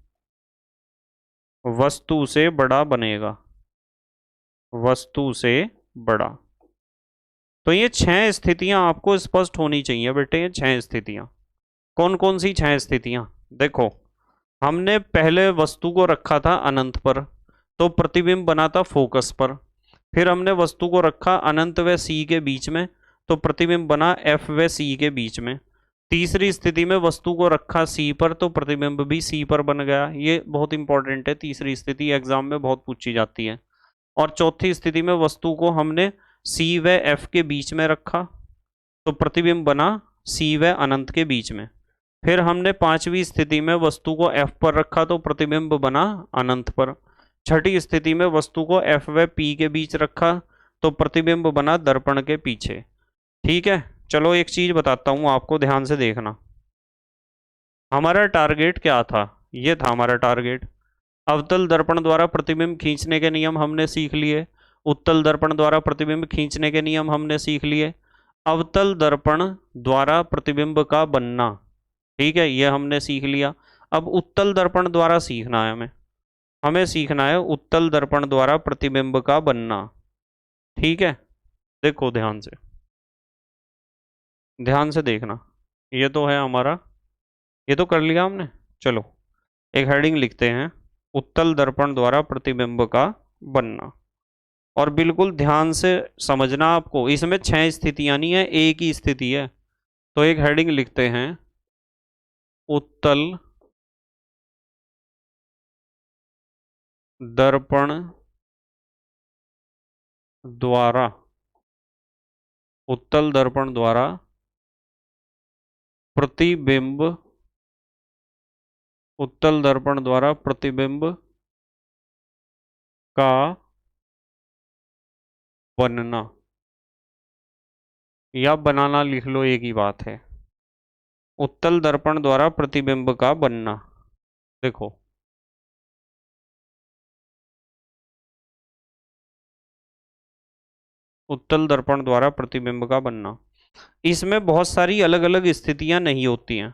वस्तु से बड़ा बनेगा, वस्तु से बड़ा। तो ये छह स्थितियां आपको स्पष्ट होनी चाहिए बेटे, ये छह स्थितियां। कौन कौन सी छह स्थितियां? देखो, हमने पहले वस्तु को रखा था अनंत पर, तो प्रतिबिंब बना था फोकस पर। फिर हमने वस्तु को रखा अनंत व सी के बीच में, तो प्रतिबिंब बना एफ व सी के बीच में। तीसरी स्थिति में वस्तु को रखा सी पर, तो प्रतिबिंब भी सी पर बन गया। ये बहुत इंपॉर्टेंट है, तीसरी स्थिति एग्जाम में बहुत पूछी जाती है। और चौथी स्थिति में वस्तु को हमने सी व एफ के बीच में रखा, तो प्रतिबिंब बना सी व अनंत के बीच में। फिर हमने पांचवी स्थिति में वस्तु को एफ पर रखा, तो प्रतिबिंब बना अनंत पर। छठी स्थिति में वस्तु को एफ व पी के बीच रखा, तो प्रतिबिंब बना दर्पण के पीछे। ठीक है, चलो एक चीज बताता हूं आपको, ध्यान से देखना। हमारा टारगेट क्या था? ये था हमारा टारगेट, अवतल दर्पण द्वारा प्रतिबिंब खींचने के नियम हमने सीख लिए। उत्तल दर्पण द्वारा प्रतिबिंब खींचने के नियम हमने सीख लिए। अवतल दर्पण द्वारा प्रतिबिंब का बनना, ठीक है, ये हमने सीख लिया। अब उत्तल दर्पण द्वारा सीखना है हमें, हमें सीखना है उत्तल दर्पण द्वारा प्रतिबिंब का बनना। ठीक है, देखो ध्यान से देखना। ये तो है हमारा, ये तो कर लिया हमने। चलो एक हेडिंग लिखते हैं, उत्तल दर्पण द्वारा प्रतिबिंब का बनना। और बिल्कुल ध्यान से समझना, आपको इसमें 6 स्थितियां नहीं है, एक ही स्थिति है। तो एक हेडिंग लिखते हैं, उत्तल दर्पण द्वारा, उत्तल दर्पण द्वारा प्रतिबिंब, उत्तल दर्पण द्वारा प्रतिबिंब का बनना, या बनाना लिख लो, एक ही बात है। उत्तल दर्पण द्वारा प्रतिबिंब का बनना। देखो उत्तल दर्पण द्वारा प्रतिबिंब का बनना, इसमें बहुत सारी अलग अलग स्थितियां नहीं होती हैं,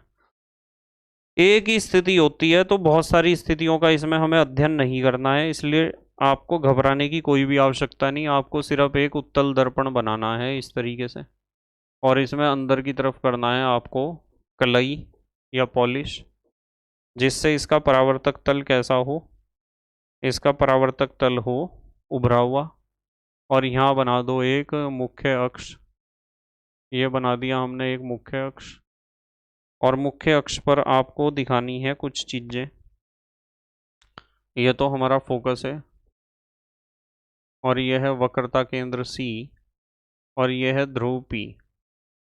एक ही स्थिति होती है। तो बहुत सारी स्थितियों का इसमें हमें अध्ययन नहीं करना है, इसलिए आपको घबराने की कोई भी आवश्यकता नहीं। आपको सिर्फ एक उत्तल दर्पण बनाना है इस तरीके से, और इसमें अंदर की तरफ करना है आपको कलई या पॉलिश, जिससे इसका परावर्तक तल कैसा हो, इसका परावर्तक तल हो उभरा हुआ। और यहाँ बना दो एक मुख्य अक्ष, ये बना दिया हमने एक मुख्य अक्ष। और मुख्य अक्ष पर आपको दिखानी है कुछ चीज़ें। ये तो हमारा फोकस है, और यह है वक्रता केंद्र सी, और यह है ध्रुव पी।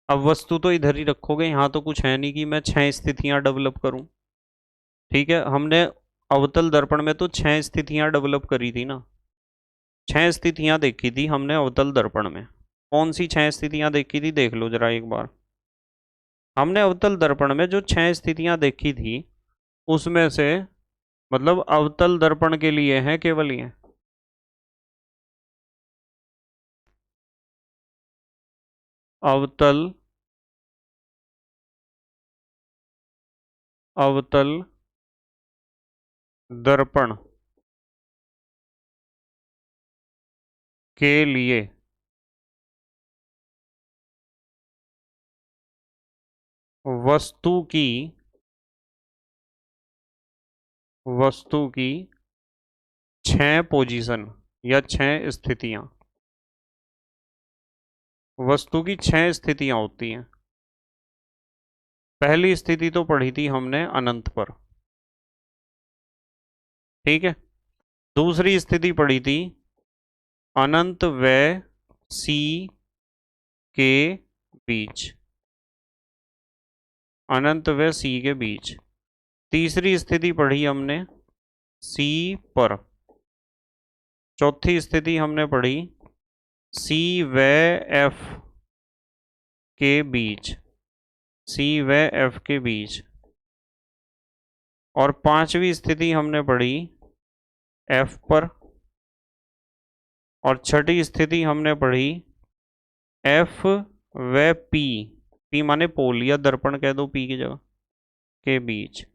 अब वस्तु तो इधर ही रखोगे, यहाँ तो कुछ है नहीं कि मैं 6 स्थितियां डेवलप करूं। ठीक है, हमने अवतल दर्पण में तो 6 स्थितियां डेवलप करी थी ना, 6 स्थितियां देखी थी हमने अवतल दर्पण में। कौन सी 6 स्थितियां देखी थी, देख लो जरा एक बार। हमने अवतल दर्पण में जो 6 स्थितियां देखी थी, उसमें से मतलब अवतल दर्पण के लिए है केवल ये, अवतल, अवतल दर्पण के लिए वस्तु की, वस्तु की 6 पोजीशन या 6 स्थितियां, वस्तु की 6 स्थितियां होती हैं। पहली स्थिति तो पढ़ी थी हमने अनंत पर, ठीक है। दूसरी स्थिति पढ़ी थी अनंत व सी के बीच, अनंत व सी के बीच। तीसरी स्थिति पढ़ी हमने सी पर। चौथी स्थिति हमने पढ़ी सी व एफ के बीच, सी व एफ के बीच। और पांचवी स्थिति हमने पढ़ी एफ पर। और छठी स्थिति हमने पढ़ी एफ व पी, पी माने पोल या दर्पण कह दो पी की जगह, के बीच।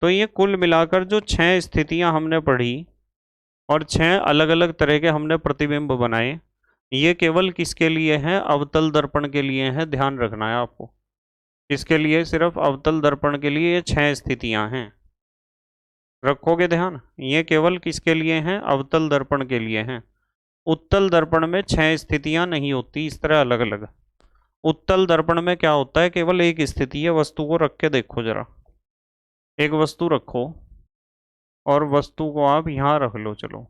तो ये कुल मिलाकर जो 6 स्थितियां हमने पढ़ी और 6 अलग अलग तरह के हमने प्रतिबिंब बनाए, ये केवल किसके लिए हैं, अवतल दर्पण के लिए हैं। ध्यान रखना है आपको, इसके लिए सिर्फ अवतल दर्पण के लिए ये 6 स्थितियां हैं, रखोगे ध्यान। ये केवल किसके लिए हैं, अवतल दर्पण के लिए हैं। उत्तल दर्पण में 6 स्थितियां नहीं होती इस तरह अलग अलग। उत्तल दर्पण में क्या होता है, केवल एक स्थिति है। वस्तु को रख के देखो जरा, एक वस्तु रखो और वस्तु को आप यहाँ रख लो। चलो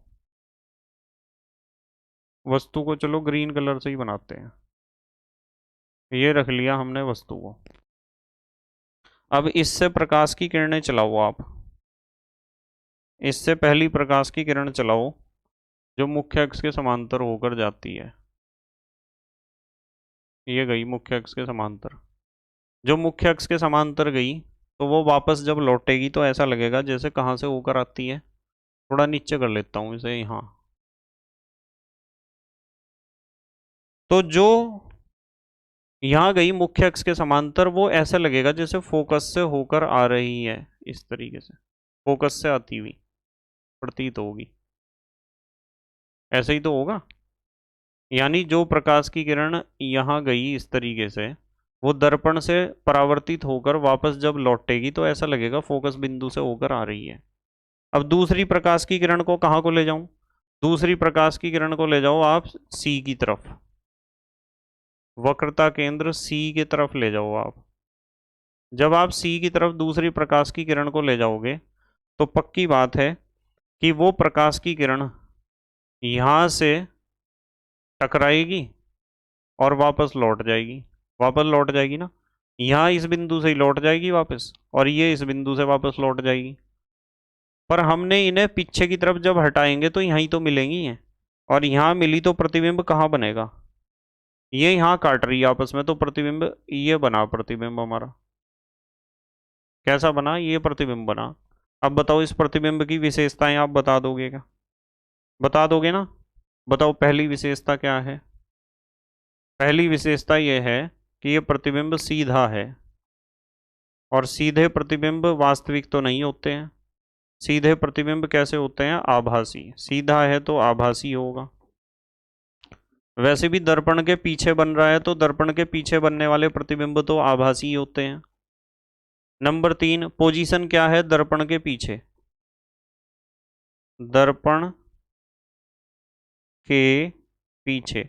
वस्तु को चलो ग्रीन कलर से ही बनाते हैं। ये रख लिया हमने वस्तु को। अब इससे प्रकाश की किरणें चलाओ आप, इससे पहली प्रकाश की किरण चलाओ जो मुख्य अक्ष के समांतर होकर जाती है। ये गई मुख्य अक्ष के समांतर। जो मुख्य अक्ष के समांतर गई तो वो वापस जब लौटेगी तो ऐसा लगेगा जैसे कहाँ से होकर आती है, थोड़ा नीचे कर लेता हूँ इसे यहाँ। तो जो यहाँ गई मुख्य अक्ष के समांतर, वो ऐसा लगेगा जैसे फोकस से होकर आ रही है, इस तरीके से फोकस से आती हुई प्रतीत होगी। ऐसे ही तो होगा। यानी जो प्रकाश की किरण यहाँ गई इस तरीके से, वो दर्पण से परावर्तित होकर वापस जब लौटेगी तो ऐसा लगेगा फोकस बिंदु से होकर आ रही है। अब दूसरी प्रकाश की किरण को कहाँ को ले जाऊं? दूसरी प्रकाश की किरण को ले जाओ आप सी की तरफ, वक्रता केंद्र सी की तरफ ले जाओ आप। जब आप सी की तरफ दूसरी प्रकाश की किरण को ले जाओगे तो पक्की बात है कि वो प्रकाश की किरण यहां से टकराएगी और वापस लौट जाएगी। वापस लौट जाएगी ना, यहाँ इस बिंदु से ही लौट जाएगी वापस, और ये इस बिंदु से वापस लौट जाएगी। पर हमने इन्हें पीछे की तरफ जब हटाएंगे तो यहीं तो मिलेंगी हैं, और यहाँ मिली तो प्रतिबिंब कहाँ बनेगा? ये यहाँ काट रही है आपस में, तो प्रतिबिंब ये बना, प्रतिबिंब हमारा कैसा बना? ये प्रतिबिंब बना। अब बताओ इस प्रतिबिंब की विशेषताएं आप बता दोगे क्या? बता दोगे ना? बताओ पहली विशेषता क्या है? पहली विशेषता ये है कि ये प्रतिबिंब सीधा है, और सीधे प्रतिबिंब वास्तविक तो नहीं होते हैं। सीधे प्रतिबिंब कैसे होते हैं? आभासी। सीधा है तो आभासी होगा। वैसे भी दर्पण के पीछे बन रहा है तो दर्पण के पीछे बनने वाले प्रतिबिंब तो आभासी ही होते हैं। नंबर 3, पोजीशन क्या है दर्पण के पीछे? दर्पण के पीछे,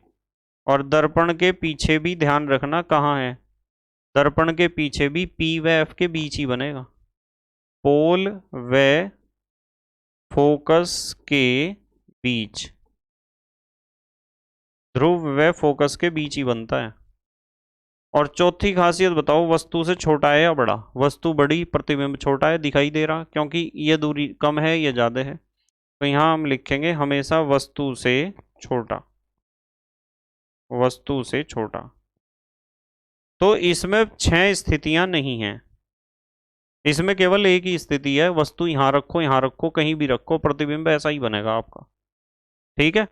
और दर्पण के पीछे भी ध्यान रखना कहाँ है? दर्पण के पीछे भी P व F के बीच ही बनेगा। पोल व फोकस के बीच, ध्रुव व फोकस के बीच ही बनता है। और चौथी खासियत बताओ, वस्तु से छोटा है या बड़ा? वस्तु बड़ी, प्रतिबिंब छोटा है, दिखाई दे रहा, क्योंकि ये दूरी कम है, ये ज्यादा है। तो यहां हम लिखेंगे हमेशा वस्तु से छोटा, वस्तु से छोटा। तो इसमें 6 स्थितियां नहीं हैं, इसमें केवल एक ही स्थिति है। वस्तु यहां रखो, यहां रखो, कहीं भी रखो, प्रतिबिंब ऐसा ही बनेगा आपका। ठीक है।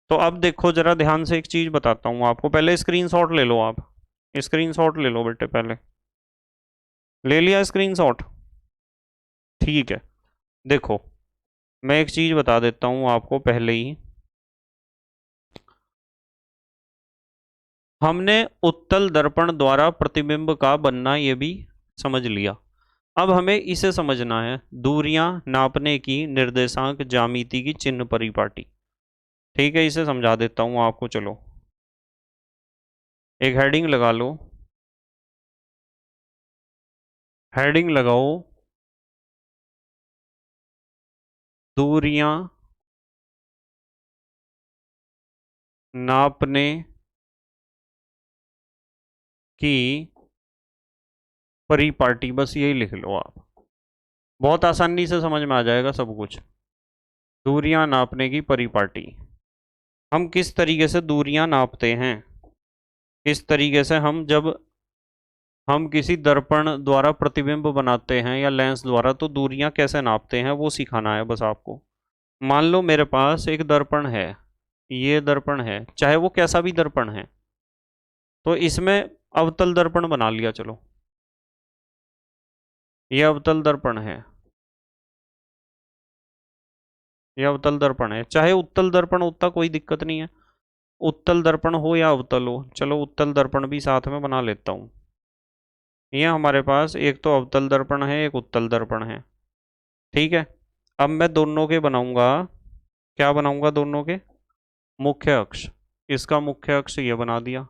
तो अब देखो जरा ध्यान से, एक चीज बताता हूं आपको। पहले स्क्रीनशॉट ले लो, आप स्क्रीनशॉट ले लो बेटे। पहले ले लिया स्क्रीनशॉट? ठीक है। देखो मैं एक चीज बता देता हूं आपको पहले ही। हमने उत्तल दर्पण द्वारा प्रतिबिंब का बनना ये भी समझ लिया। अब हमें इसे समझना है, दूरियां नापने की निर्देशांक ज्यामिति की चिन्ह परिपाटी। ठीक है, इसे समझा देता हूं आपको। चलो एक हेडिंग लगा लो, हेडिंग लगाओ दूरियां नापने की परिपाटी, बस यही लिख लो आप, बहुत आसानी से समझ में आ जाएगा सब कुछ। दूरियां नापने की परिपाटी, हम किस तरीके से दूरियां नापते हैं, किस तरीके से जब हम किसी दर्पण द्वारा प्रतिबिंब बनाते हैं या लेंस द्वारा, तो दूरियां कैसे नापते हैं वो सिखाना है बस आपको। मान लो मेरे पास एक दर्पण है, ये दर्पण है, चाहे वो कैसा भी दर्पण है, तो इसमें अवतल दर्पण बना लिया। चलो ये अवतल दर्पण है, ये अवतल दर्पण है, चाहे उत्तल दर्पण होता कोई दिक्कत नहीं है, उत्तल दर्पण हो या अवतल हो। चलो उत्तल दर्पण भी साथ में बना लेता हूँ। ये हमारे पास एक तो अवतल दर्पण है, एक उत्तल दर्पण है। ठीक है। अब मैं दोनों के बनाऊंगा, क्या बनाऊंगा? दोनों के मुख्य अक्ष। इसका मुख्य अक्ष ये बना दिया,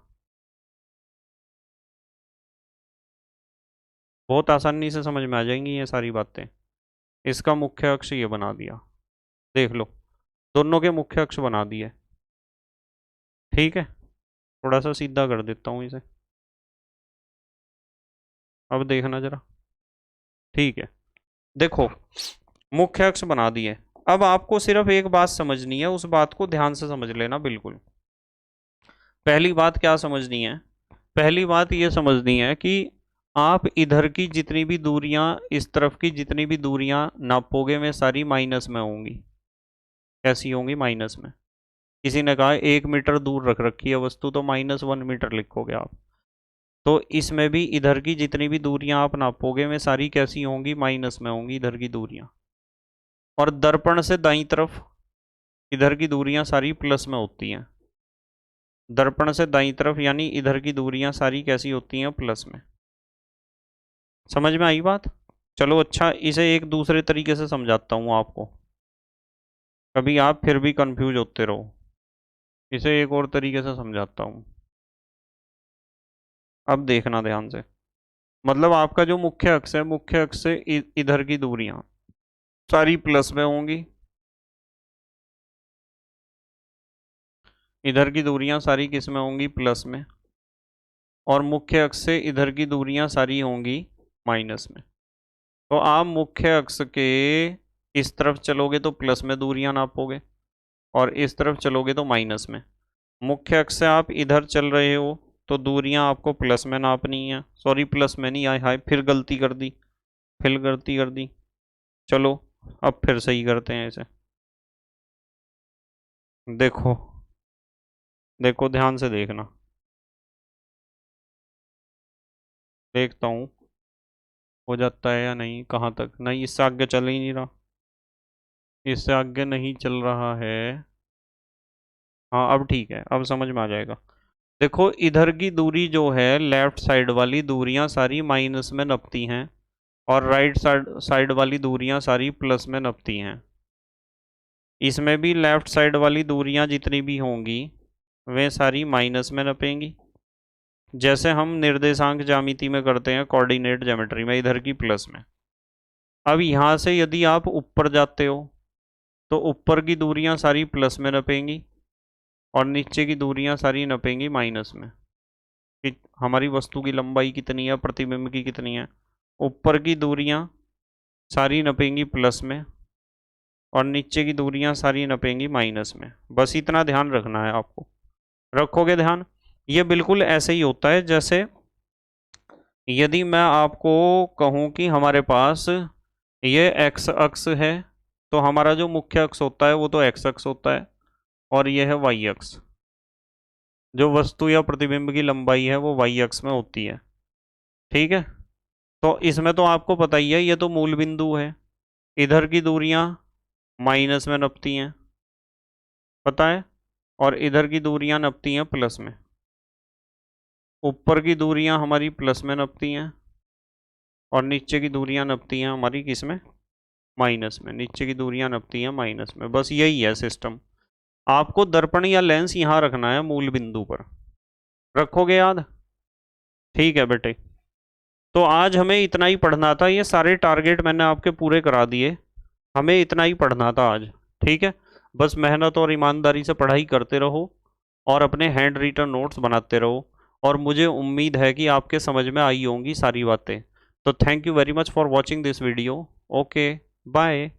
बहुत आसानी से समझ में आ जाएंगी ये सारी बातें। इसका मुख्य अक्ष ये बना दिया, देख लो दोनों के मुख्य अक्ष बना दिए। ठीक है, थोड़ा सा सीधा कर देता हूँ इसे, अब देखना जरा। ठीक है, देखो मुख्य अक्ष बना दिए। अब आपको सिर्फ एक बात समझनी है, उस बात को ध्यान से समझ लेना बिल्कुल। पहली बात क्या समझनी है? पहली बात ये समझनी है कि आप इधर की जितनी भी दूरियां, इस तरफ की जितनी भी दूरियां नापोगे वे सारी माइनस में होंगी। कैसी होंगी? माइनस में। किसी ने कहा 1 मीटर दूर रख रखी है वस्तु, तो -1 मीटर लिखोगे आप। तो इसमें भी इधर की जितनी भी दूरियां आप नापोगे वे सारी कैसी होंगी? माइनस में होंगी इधर की दूरियां। और दर्पण से दाईं तरफ इधर की दूरियां सारी प्लस में होती हैं। दर्पण से दाईं तरफ यानी इधर की दूरियां सारी कैसी होती हैं? प्लस में। समझ में आई बात? चलो अच्छा, इसे एक दूसरे तरीके से समझाता हूँ आपको, कभी आप फिर भी कंफ्यूज होते रहो। इसे एक और तरीके से समझाता हूँ, अब देखना ध्यान से। मतलब आपका जो मुख्य अक्ष है, मुख्य अक्ष से इधर की दूरियां सारी प्लस में होंगी। इधर की दूरियां सारी किस में होंगी? प्लस में। और मुख्य अक्ष से इधर की दूरियां सारी होंगी माइनस में। तो आप मुख्य अक्ष के इस तरफ चलोगे तो प्लस में दूरियां नापोगे, और इस तरफ चलोगे तो माइनस में। मुख्य अक्ष से आप इधर चल रहे हो तो दूरियां आपको प्लस में नापनी है। सॉरी, प्लस में नहीं, आए हाय फिर गलती कर दी, फिर गलती कर दी। चलो अब फिर सही करते हैं इसे। देखो, देखो ध्यान से देखना। देखता हूँ हो जाता है या नहीं। कहाँ तक? नहीं, इससे आगे चल ही नहीं रहा, इससे आगे नहीं चल रहा है। हाँ अब ठीक है, अब समझ में आ जाएगा। देखो इधर की दूरी जो है, लेफ्ट साइड वाली दूरियां सारी माइनस में नपती हैं, और राइट साइड साइड वाली दूरियां सारी प्लस में नपती हैं। इसमें भी लेफ्ट साइड वाली दूरियां जितनी भी होंगी वे सारी माइनस में नपेंगी, जैसे हम निर्देशांक ज्यामिति में करते हैं, कोऑर्डिनेट ज्योमेट्री में, इधर की प्लस में। अब यहाँ से यदि आप ऊपर जाते हो तो ऊपर की दूरियां सारी प्लस में नपेंगी, और नीचे की दूरियां सारी नपेंगी माइनस में। कि हमारी वस्तु की लंबाई कितनी है, प्रतिबिंब की कितनी है। ऊपर की दूरियां सारी नपेंगी प्लस में, और नीचे की दूरियां सारी नपेंगी माइनस में। बस इतना ध्यान रखना है आपको। रखोगे ध्यान? ये बिल्कुल ऐसे ही होता है जैसे यदि मैं आपको कहूँ कि हमारे पास ये एक्स अक्ष है, तो हमारा जो मुख्य अक्ष होता है वो तो एक्स अक्ष होता है, और यह है वाई अक्ष। जो वस्तु या प्रतिबिंब की लंबाई है वो वाई अक्ष में होती है। ठीक है, तो इसमें तो आपको पता ही है, ये तो मूल बिंदु है। इधर की दूरियां माइनस में नपती हैं, पता है, और इधर की दूरियां नपती हैं प्लस में। ऊपर की दूरियां हमारी प्लस में नपती हैं, और नीचे की दूरियां नपती हैं हमारी किस में? माइनस में। नीचे की दूरियां नपती हैं माइनस में। बस यही है सिस्टम। आपको दर्पण या लेंस यहाँ रखना है मूल बिंदु पर। रखोगे याद? ठीक है बेटे। तो आज हमें इतना ही पढ़ना था, ये सारे टारगेट मैंने आपके पूरे करा दिए। हमें इतना ही पढ़ना था आज। ठीक है, बस मेहनत और ईमानदारी से पढ़ाई करते रहो, और अपने हैंड रिटन नोट्स बनाते रहो, और मुझे उम्मीद है कि आपके समझ में आई होंगी सारी बातें। तो thank you very much for watching this video. Okay, bye.